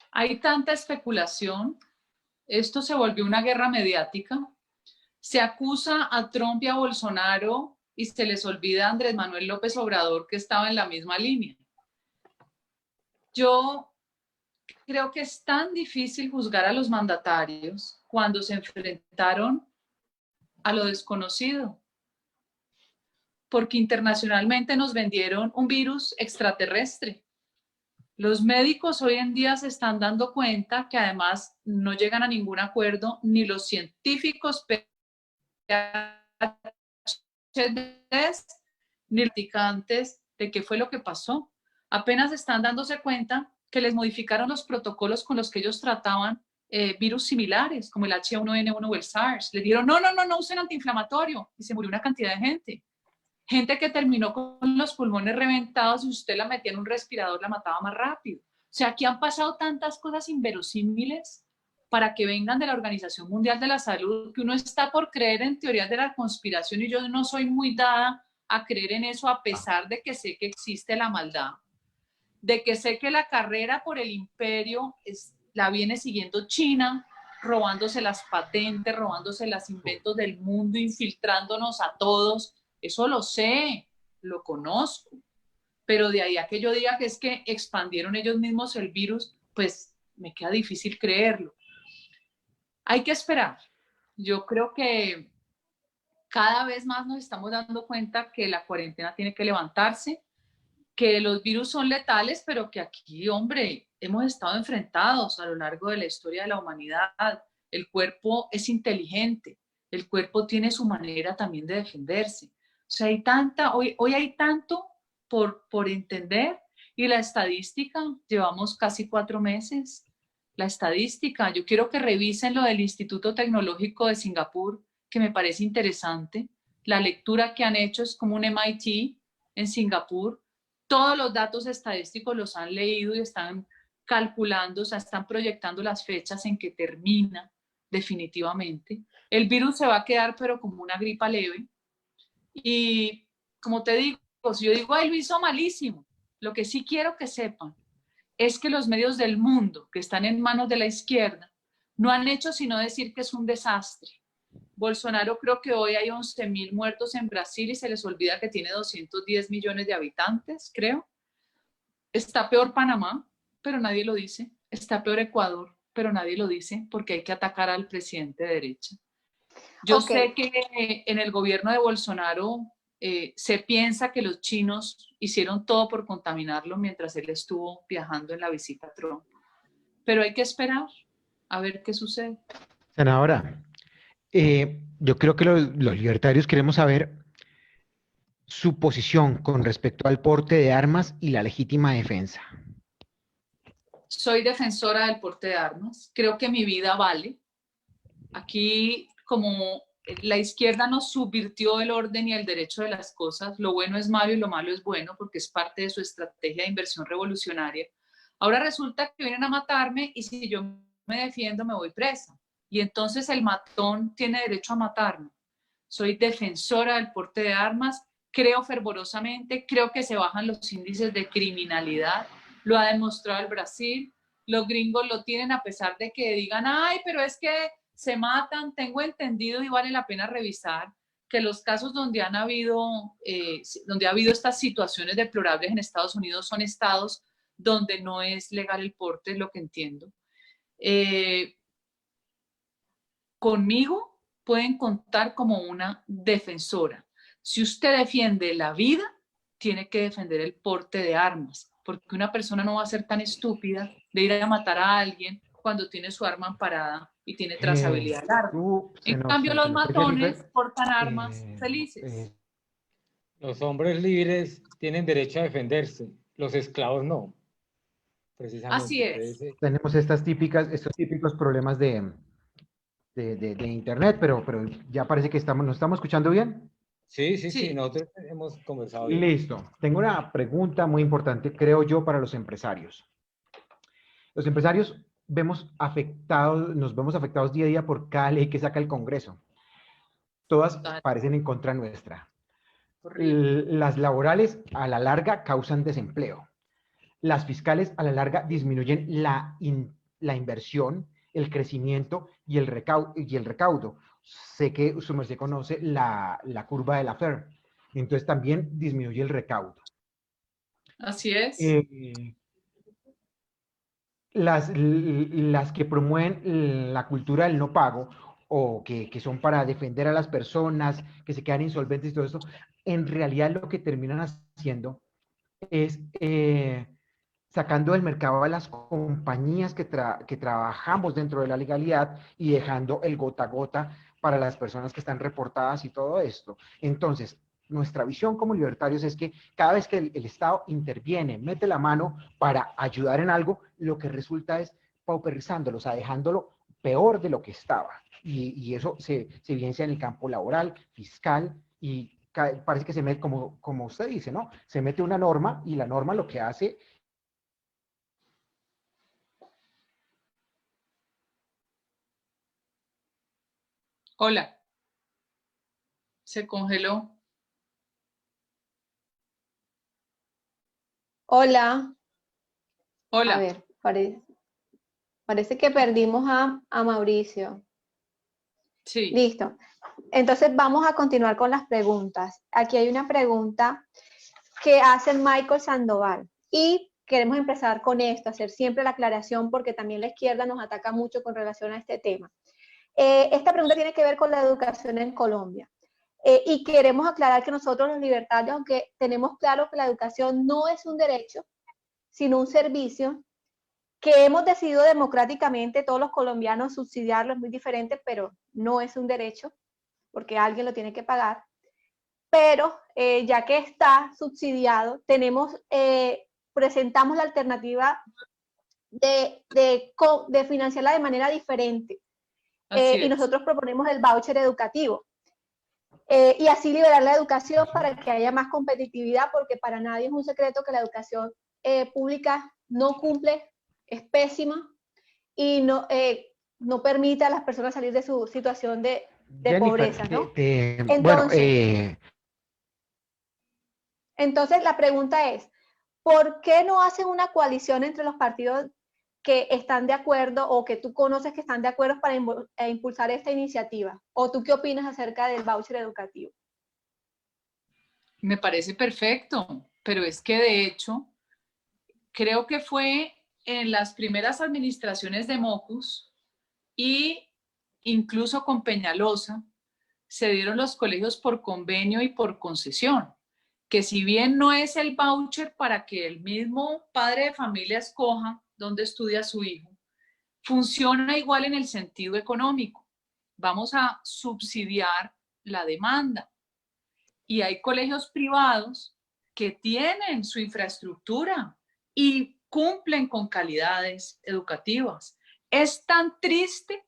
S2: Hay tanta especulación. Esto se volvió una guerra mediática. Se acusa a Trump y a Bolsonaro y se les olvida a Andrés Manuel López Obrador, que estaba en la misma línea. Yo creo que es tan difícil juzgar a los mandatarios cuando se enfrentaron a lo desconocido, porque internacionalmente nos vendieron un virus extraterrestre. Los médicos hoy en día se están dando cuenta que además no llegan a ningún acuerdo, ni los científicos ni los practicantes de qué fue lo que pasó. Apenas están dándose cuenta que les modificaron los protocolos con los que ellos trataban virus similares, como el H1N1 o el SARS. Les dijeron, no usen antiinflamatorio, y se murió una cantidad de gente. Gente que terminó con los pulmones reventados y usted la metía en un respirador, la mataba más rápido. O sea, aquí han pasado tantas cosas inverosímiles para que vengan de la Organización Mundial de la Salud, que uno está por creer en teorías de la conspiración, y yo no soy muy dada a creer en eso, a pesar de que sé que existe la maldad, de que sé que la carrera por el imperio la viene siguiendo China, robándose las patentes, robándose los inventos del mundo, infiltrándonos a todos. Eso lo sé, lo conozco, pero de ahí a que yo diga que es que expandieron ellos mismos el virus, pues me queda difícil creerlo. Hay que esperar. Yo creo que cada vez más nos estamos dando cuenta que la cuarentena tiene que levantarse, que los virus son letales, pero que aquí, hombre, hemos estado enfrentados a lo largo de la historia de la humanidad. El cuerpo es inteligente, el cuerpo tiene su manera también de defenderse. O sea, hoy hay tanto por entender, y la estadística, llevamos casi 4 meses. La estadística, yo quiero que revisen lo del Instituto Tecnológico de Singapur, que me parece interesante. La lectura que han hecho es como un MIT en Singapur. Todos los datos estadísticos los han leído y están calculando, o sea, están proyectando las fechas en que termina definitivamente. El virus se va a quedar, pero como una gripa leve. Y como te digo, si yo digo, ay, lo hizo malísimo, lo que sí quiero que sepan es que los medios del mundo que están en manos de la izquierda no han hecho sino decir que es un desastre. Bolsonaro, creo que hoy hay 11.000 muertos en Brasil y se les olvida que tiene 210 millones de habitantes, creo. Está peor Panamá, pero nadie lo dice. Está peor Ecuador, pero nadie lo dice porque hay que atacar al presidente de derecha. Yo sé que en el gobierno de Bolsonaro Se piensa que los chinos hicieron todo por contaminarlo mientras él estuvo viajando en la visita a Trump. Pero hay que esperar a ver qué sucede.
S1: Senadora, yo creo que los libertarios queremos saber su posición con respecto al porte de armas y la legítima defensa.
S2: Soy defensora del porte de armas. Creo que mi vida vale. Aquí, como la izquierda nos subvirtió el orden y el derecho de las cosas, lo bueno es malo y lo malo es bueno porque es parte de su estrategia de inversión revolucionaria. Ahora resulta que vienen a matarme y si yo me defiendo me voy presa. Y entonces el matón tiene derecho a matarme. Soy defensora del porte de armas, creo fervorosamente, creo que se bajan los índices de criminalidad, lo ha demostrado el Brasil, los gringos lo tienen a pesar de que digan, ay, pero es que se matan. Tengo entendido y vale la pena revisar que los casos donde ha habido estas situaciones deplorables en Estados Unidos son estados donde no es legal el porte, es lo que entiendo. Conmigo pueden contar como una defensora. Si usted defiende la vida, tiene que defender el porte de armas, porque una persona no va a ser tan estúpida de ir a matar a alguien cuando tiene su arma amparada y tiene trazabilidad del arma. En cambio, los matones portan armas felices.
S3: Los hombres libres tienen derecho a defenderse, los esclavos no. Precisamente.
S2: Así es.
S1: Tenemos estos típicos problemas de internet, pero ya parece que nos estamos escuchando bien.
S3: Sí, nosotros hemos conversado bien.
S1: Listo. Tengo una pregunta muy importante, creo yo, para los empresarios. Los empresarios nos vemos afectados día a día por cada ley que saca el Congreso. Todas parecen en contra nuestra. Las laborales a la larga causan desempleo. Las fiscales a la larga disminuyen la inversión, el crecimiento y el recaudo. Sé que su merced conoce la curva de la FER. Entonces también disminuye el recaudo.
S2: Así es.
S1: Las que promueven la cultura del no pago o que son para defender a las personas que se quedan insolventes y todo eso, en realidad lo que terminan haciendo es sacando del mercado a las compañías que trabajamos dentro de la legalidad y dejando el gota a gota para las personas que están reportadas y todo esto. Entonces, nuestra visión como libertarios es que cada vez que el Estado interviene, mete la mano para ayudar en algo, lo que resulta es pauperizándolo, o sea, dejándolo peor de lo que estaba. Y eso se evidencia en el campo laboral, fiscal, y parece que se mete, como usted dice, ¿no? Se mete una norma y la norma lo que hace...
S2: Hola. Se congeló.
S4: Hola.
S2: Hola.
S4: A ver, parece que perdimos a Mauricio.
S2: Sí.
S4: Listo. Entonces vamos a continuar con las preguntas. Aquí hay una pregunta que hace Michael Sandoval y queremos empezar con esto, hacer siempre la aclaración porque también la izquierda nos ataca mucho con relación a este tema. Esta pregunta tiene que ver con la educación en Colombia. Y queremos aclarar que nosotros los libertarios, aunque tenemos claro que la educación no es un derecho, sino un servicio, que hemos decidido democráticamente todos los colombianos subsidiarlo, es muy diferente, pero no es un derecho, porque alguien lo tiene que pagar. Pero ya que está subsidiado, presentamos la alternativa de financiarla de manera diferente. Y nosotros proponemos el voucher educativo. Y así liberar la educación para que haya más competitividad, porque para nadie es un secreto que la educación pública no cumple, es pésima y no permite a las personas salir de su situación de
S1: Jennifer,
S4: pobreza, ¿no? Entonces la pregunta es, ¿por qué no hacen una coalición entre los partidos que están de acuerdo o que tú conoces que están de acuerdo para impulsar esta iniciativa? ¿O tú qué opinas acerca del voucher educativo?
S2: Me parece perfecto, pero es que de hecho, creo que fue en las primeras administraciones de Mocus y incluso con Peñalosa, se dieron los colegios por convenio y por concesión, que si bien no es el voucher para que el mismo padre de familia escoja dónde estudia su hijo, funciona igual en el sentido económico. Vamos a subsidiar la demanda. Y hay colegios privados que tienen su infraestructura y cumplen con calidades educativas. Es tan triste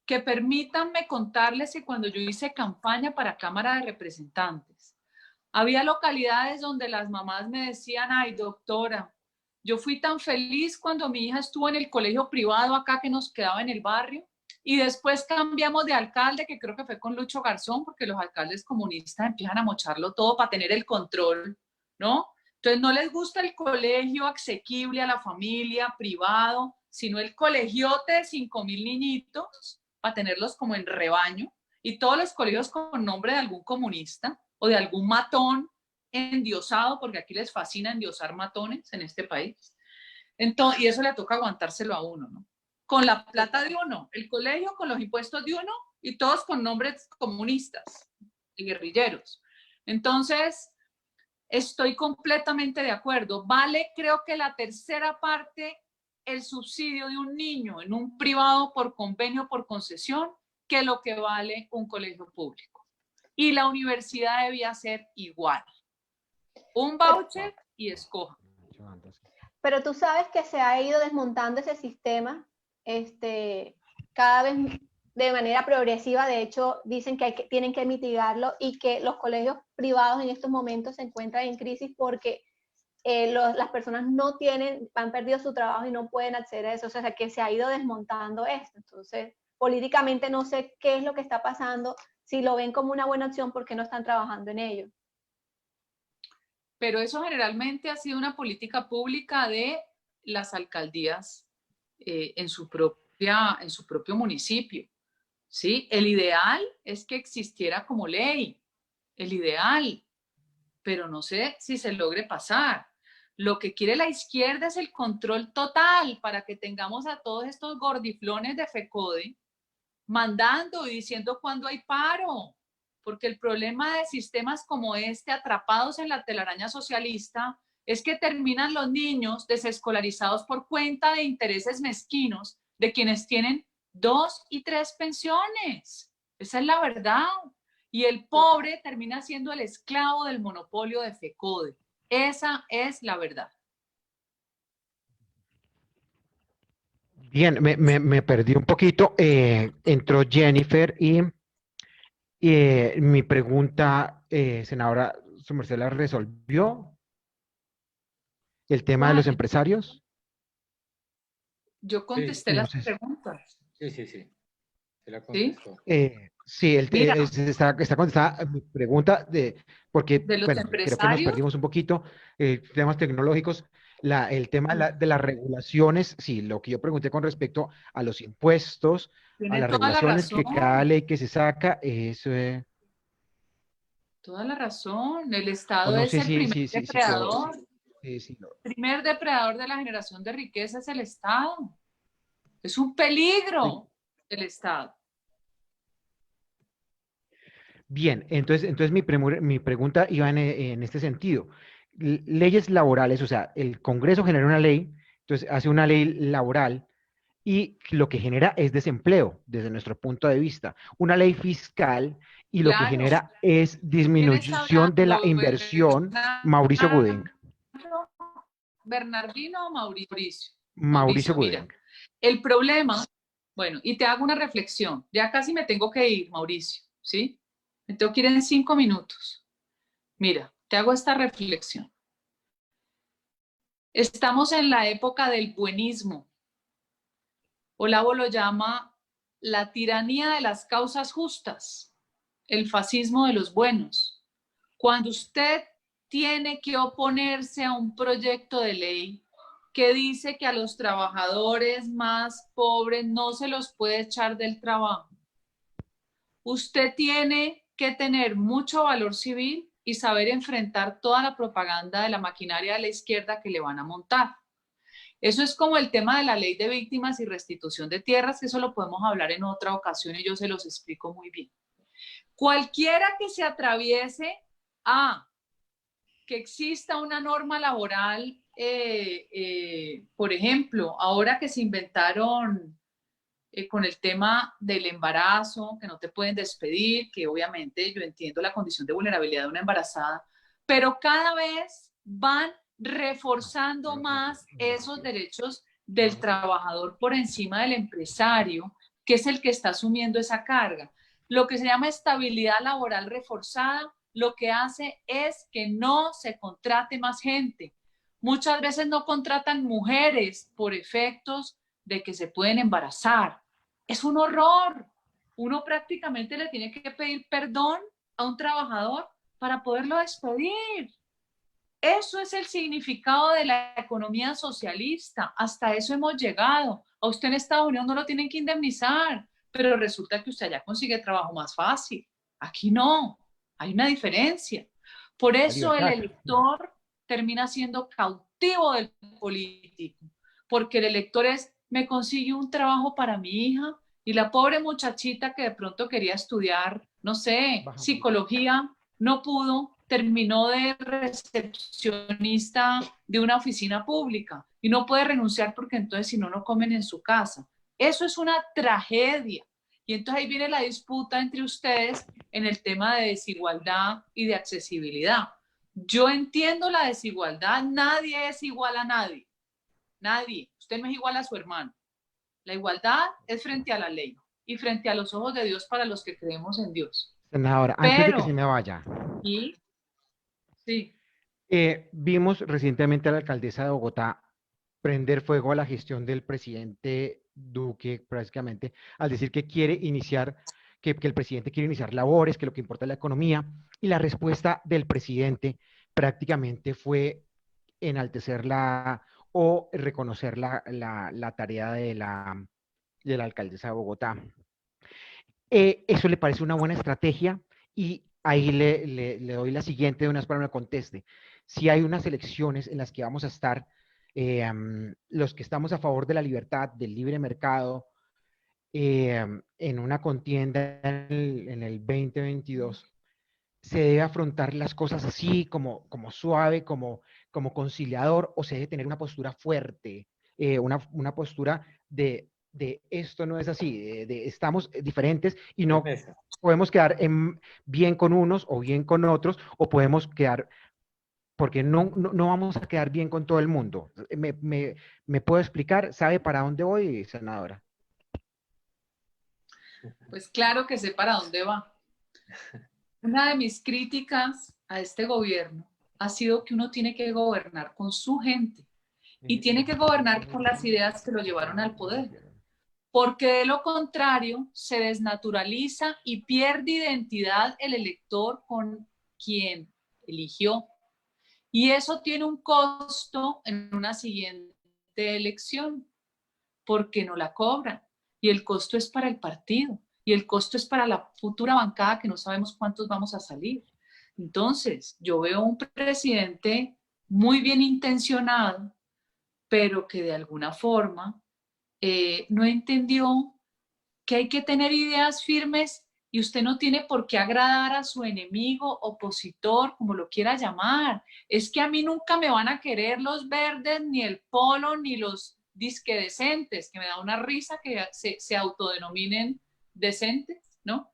S2: que permítanme contarles que cuando yo hice campaña para Cámara de Representantes, había localidades donde las mamás me decían, ay, doctora, yo fui tan feliz cuando mi hija estuvo en el colegio privado acá que nos quedaba en el barrio, y después cambiamos de alcalde, que creo que fue con Lucho Garzón, porque los alcaldes comunistas empiezan a mocharlo todo para tener el control, ¿no? Entonces no les gusta el colegio asequible a la familia, privado, sino el colegiote de 5.000 niñitos para tenerlos como en rebaño, y todos los colegios con nombre de algún comunista o de algún matón endiosado, porque aquí les fascina endiosar matones en este país. Entonces, y eso le toca aguantárselo a uno, ¿no? Con la plata de uno, el colegio con los impuestos de uno y todos con nombres comunistas y guerrilleros. Entonces, estoy completamente de acuerdo. Vale, creo que la tercera parte el subsidio de un niño en un privado por convenio, por concesión, que lo que vale un colegio público. Y la universidad debía ser igual. Un voucher y escoja.
S4: Pero tú sabes que se ha ido desmontando ese sistema cada vez de manera progresiva. De hecho, dicen que tienen que mitigarlo, y que los colegios privados en estos momentos se encuentran en crisis porque las personas han perdido su trabajo y no pueden acceder a eso. O sea, que se ha ido desmontando esto. Entonces, políticamente no sé qué es lo que está pasando. Si lo ven como una buena opción, ¿por qué no están trabajando en ello?
S2: Pero eso generalmente ha sido una política pública de las alcaldías en su propio municipio, ¿sí? El ideal es que existiera como ley, el ideal, pero no sé si se logre pasar. Lo que quiere la izquierda es el control total para que tengamos a todos estos gordiflones de FECODE mandando y diciendo cuándo hay paro, porque el problema de sistemas como este, atrapados en la telaraña socialista, es que terminan los niños desescolarizados por cuenta de intereses mezquinos de quienes tienen 2 y 3 pensiones. Esa es la verdad. Y el pobre termina siendo el esclavo del monopolio de FECODE. Esa es la verdad.
S1: Bien, me perdí un poquito. Entró Jennifer y mi pregunta, senadora, ¿su merced la resolvió? ¿El tema de los empresarios?
S2: Yo contesté
S3: Sí,
S2: las preguntas.
S3: sí. Se la contestó.
S1: Sí,
S2: Mira,
S1: está contestada mi pregunta porque,
S2: de los
S1: bueno, creo que nos
S2: empresarios,
S1: perdimos un poquito, temas tecnológicos, el tema de las regulaciones, sí, lo que yo pregunté con respecto a los impuestos, a
S2: tiene
S1: las
S2: toda la
S1: regulaciones, que cada
S2: razón.
S1: ley que se saca es,
S2: Toda la razón. El
S1: o
S2: Estado
S1: no
S2: es
S1: sé
S2: el primer
S1: si quedó,
S2: depredador.
S1: sí,
S2: El primer depredador de la generación de riqueza es el Estado. Es un
S1: sí.
S2: peligro el Estado.
S1: Bien, entonces mi pregunta iba en este sentido. Leyes laborales, o sea, el Congreso genera una ley, entonces hace una ley laboral y lo que genera es desempleo desde nuestro punto de vista. Una ley fiscal y lo que
S2: Claro.
S1: genera es
S2: ¿Quién está
S1: disminución de la
S2: hablando?
S1: inversión. Mauricio Gudeng.
S2: ¿Bernardino o Mauricio?
S1: Mauricio
S2: Mira,
S1: Gudeng.
S2: el problema, bueno, y te hago una reflexión. Ya casi me tengo que ir, Mauricio, ¿sí? Me tengo que ir en 5 minutos. Mira, te hago esta reflexión. Estamos en la época del buenismo. Olavo lo llama la tiranía de las causas justas, el fascismo de los buenos. Cuando usted tiene que oponerse a un proyecto de ley que dice que a los trabajadores más pobres no se los puede echar del trabajo, usted tiene que tener mucho valor civil y saber enfrentar toda la propaganda de la maquinaria de la izquierda que le van a montar. Eso es como el tema de la ley de víctimas y restitución de tierras, que eso lo podemos hablar en otra ocasión y yo se los explico muy bien. Cualquiera que se atraviese a que exista una norma laboral, por ejemplo, ahora que se inventaron con el tema del embarazo, que no te pueden despedir, que obviamente yo entiendo la condición de vulnerabilidad de una embarazada, pero cada vez van reforzando más esos derechos del trabajador por encima del empresario, que es el que está asumiendo esa carga. Lo que se llama estabilidad laboral reforzada, lo que hace es que no se contrate más gente. Muchas veces no contratan mujeres por efectos de que se pueden embarazar. Es un horror. Uno prácticamente le tiene que pedir perdón a un trabajador para poderlo despedir. Eso es el significado de la economía socialista. Hasta eso hemos llegado. A usted en Estados Unidos no lo tienen que indemnizar, pero resulta que usted allá consigue trabajo más fácil. Aquí no. Hay una diferencia. Por eso el elector termina siendo cautivo del político, porque el elector me consigue un trabajo para mi hija, y la pobre muchachita que de pronto quería estudiar, no sé, psicología, no pudo, terminó de recepcionista de una oficina pública y no puede renunciar porque entonces si no, no comen en su casa. Eso es una tragedia. Y entonces ahí viene la disputa entre ustedes en el tema de desigualdad y de accesibilidad. Yo entiendo la desigualdad, nadie es igual a nadie. Nadie. Usted no es igual a su hermano. La igualdad es frente a la ley y frente a los ojos de Dios para los que creemos en Dios.
S5: Senadora, antes de que se
S2: Pero,
S5: me vaya,
S2: y sí,
S5: vimos recientemente a la alcaldesa de Bogotá prender fuego a la gestión del presidente Duque, prácticamente, al decir que quiere iniciar, que el presidente quiere iniciar labores, que lo que importa es la economía, y la respuesta del presidente prácticamente fue enaltecerla o reconocer la tarea de la alcaldesa de Bogotá. Eso le parece una buena estrategia y ahí le doy la siguiente de una vez para que me conteste. Si hay unas elecciones en las que vamos a estar, los que estamos a favor de la libertad, del libre mercado, en una contienda en el 2022, ¿se debe afrontar las cosas así, como suave, como conciliador, o se debe tener una postura fuerte, una postura de esto no es así, estamos diferentes y no podemos quedar bien con unos o bien con otros, o podemos quedar, porque no vamos a quedar bien con todo el mundo? ¿Me puedo explicar? ¿Sabe para dónde voy, senadora?
S2: pues claro que sé para dónde va. Una de mis críticas a este gobierno ha sido que uno tiene que gobernar con su gente y tiene que gobernar con las ideas que lo llevaron al poder, porque de lo contrario se desnaturaliza y pierde identidad el elector con quien eligió. Y eso tiene un costo en una siguiente elección, porque no la cobran. Y el costo es para el partido. Y el costo es para la futura bancada, que no sabemos cuántos vamos a salir. Entonces, yo veo un presidente muy bien intencionado, pero que de alguna forma no entendió que hay que tener ideas firmes y usted no tiene por qué agradar a su enemigo, opositor, como lo quiera llamar. Es que a mí nunca me van a querer los verdes, ni el polo, ni los disque decentes, que me da una risa que se autodenominen decentes, ¿no?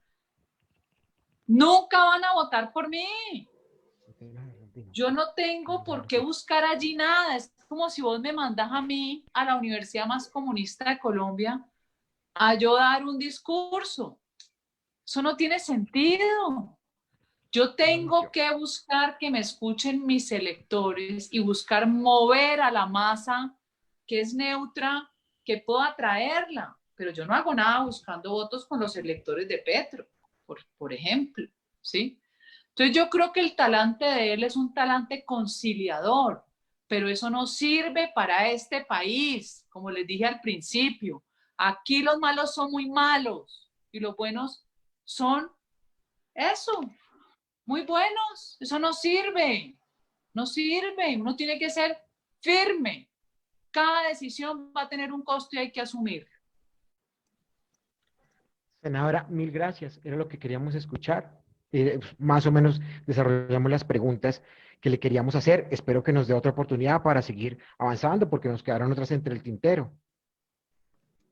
S2: Nunca van a votar por mí. Yo no tengo por qué buscar allí nada. Es como si vos me mandas a mí a la universidad más comunista de Colombia a yo dar un discurso. Eso no tiene sentido. Yo tengo que buscar que me escuchen mis electores y buscar mover a la masa que es neutra, que pueda atraerla. Pero yo no hago nada buscando votos con los electores de Petro, por ejemplo, ¿sí? Entonces yo creo que el talante de él es un talante conciliador, pero eso no sirve para este país, como les dije al principio. Aquí los malos son muy malos y los buenos son eso, muy buenos. Eso no sirve, no sirve. Uno tiene que ser firme. Cada decisión va a tener un costo y hay que asumir.
S5: Senadora, mil gracias. Era lo que queríamos escuchar. Más o menos desarrollamos las preguntas que le queríamos hacer. Espero que nos dé otra oportunidad para seguir avanzando porque nos quedaron otras entre el tintero.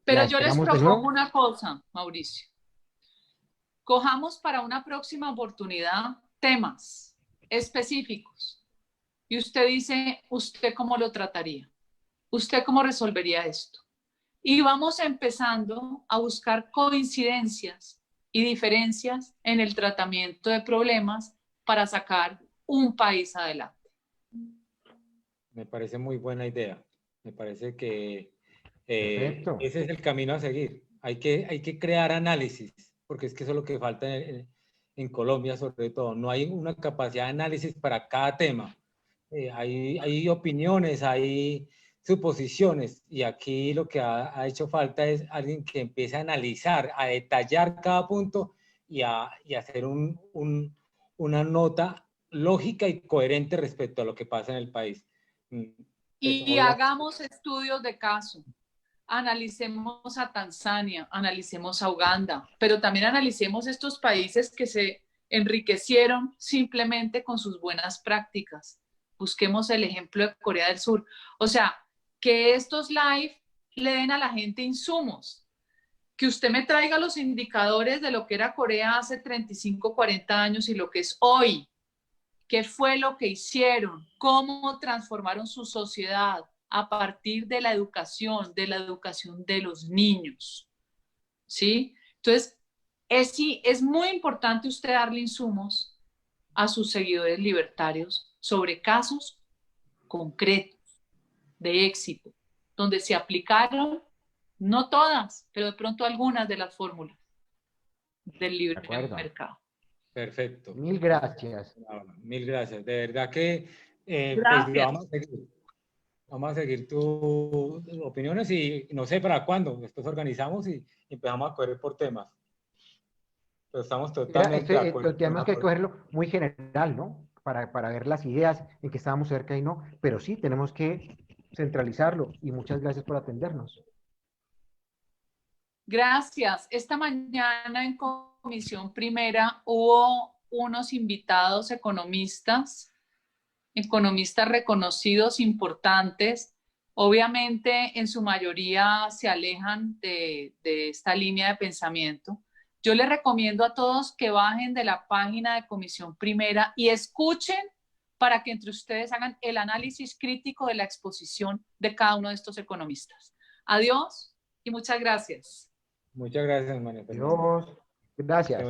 S2: Pero
S5: La
S2: yo les
S5: esperamos de
S2: propongo
S5: nuevo.
S2: una cosa, Mauricio. Cojamos para una próxima oportunidad temas específicos. Y usted dice, ¿usted cómo lo trataría? ¿Usted cómo resolvería esto? Y vamos empezando a buscar coincidencias y diferencias en el tratamiento de problemas para sacar un país adelante.
S3: Me parece muy buena idea. Me parece que
S5: Perfecto.
S3: ese es el camino a seguir. Hay que crear análisis, porque es que eso es lo que falta en Colombia sobre todo. No hay una capacidad de análisis para cada tema. Hay opiniones, hay suposiciones, y aquí lo que ha hecho falta es alguien que empiece a analizar, a detallar cada punto y hacer una nota lógica y coherente respecto a lo que pasa en el país. Pues,
S2: Y hagamos estudios de caso. Analicemos a Tanzania, analicemos a Uganda, pero también analicemos estos países que se enriquecieron simplemente con sus buenas prácticas. Busquemos el ejemplo de Corea del Sur. O sea, que estos live le den a la gente insumos, que usted me traiga los indicadores de lo que era Corea hace 35, 40 años y lo que es hoy. ¿Qué fue lo que hicieron? ¿Cómo transformaron su sociedad a partir de la educación de los niños? ¿Sí? Entonces, es muy importante usted darle insumos a sus seguidores libertarios sobre casos concretos de éxito, donde se aplicaron, no todas, pero de pronto algunas de las fórmulas del libre
S5: De acuerdo.
S2: mercado.
S3: perfecto.
S5: Mil gracias.
S3: Mil gracias. De verdad que pues
S2: Gracias.
S3: vamos a seguir. Vamos a seguir tus opiniones y no sé para cuándo. Después organizamos y empezamos a correr por temas. Pero estamos totalmente de acuerdo.
S5: Tenemos que cogerlo muy general, ¿no? Para ver las ideas en que estábamos cerca y no, pero sí tenemos que centralizarlo y muchas gracias por atendernos.
S2: Gracias. Esta mañana en Comisión Primera hubo unos invitados economistas reconocidos, importantes. Obviamente, en su mayoría se alejan de esta línea de pensamiento. Yo les recomiendo a todos que bajen de la página de Comisión Primera y escuchen para que entre ustedes hagan el análisis crítico de la exposición de cada uno de estos economistas. Adiós y muchas gracias.
S3: Muchas gracias, María Fernanda.
S5: Dios, gracias.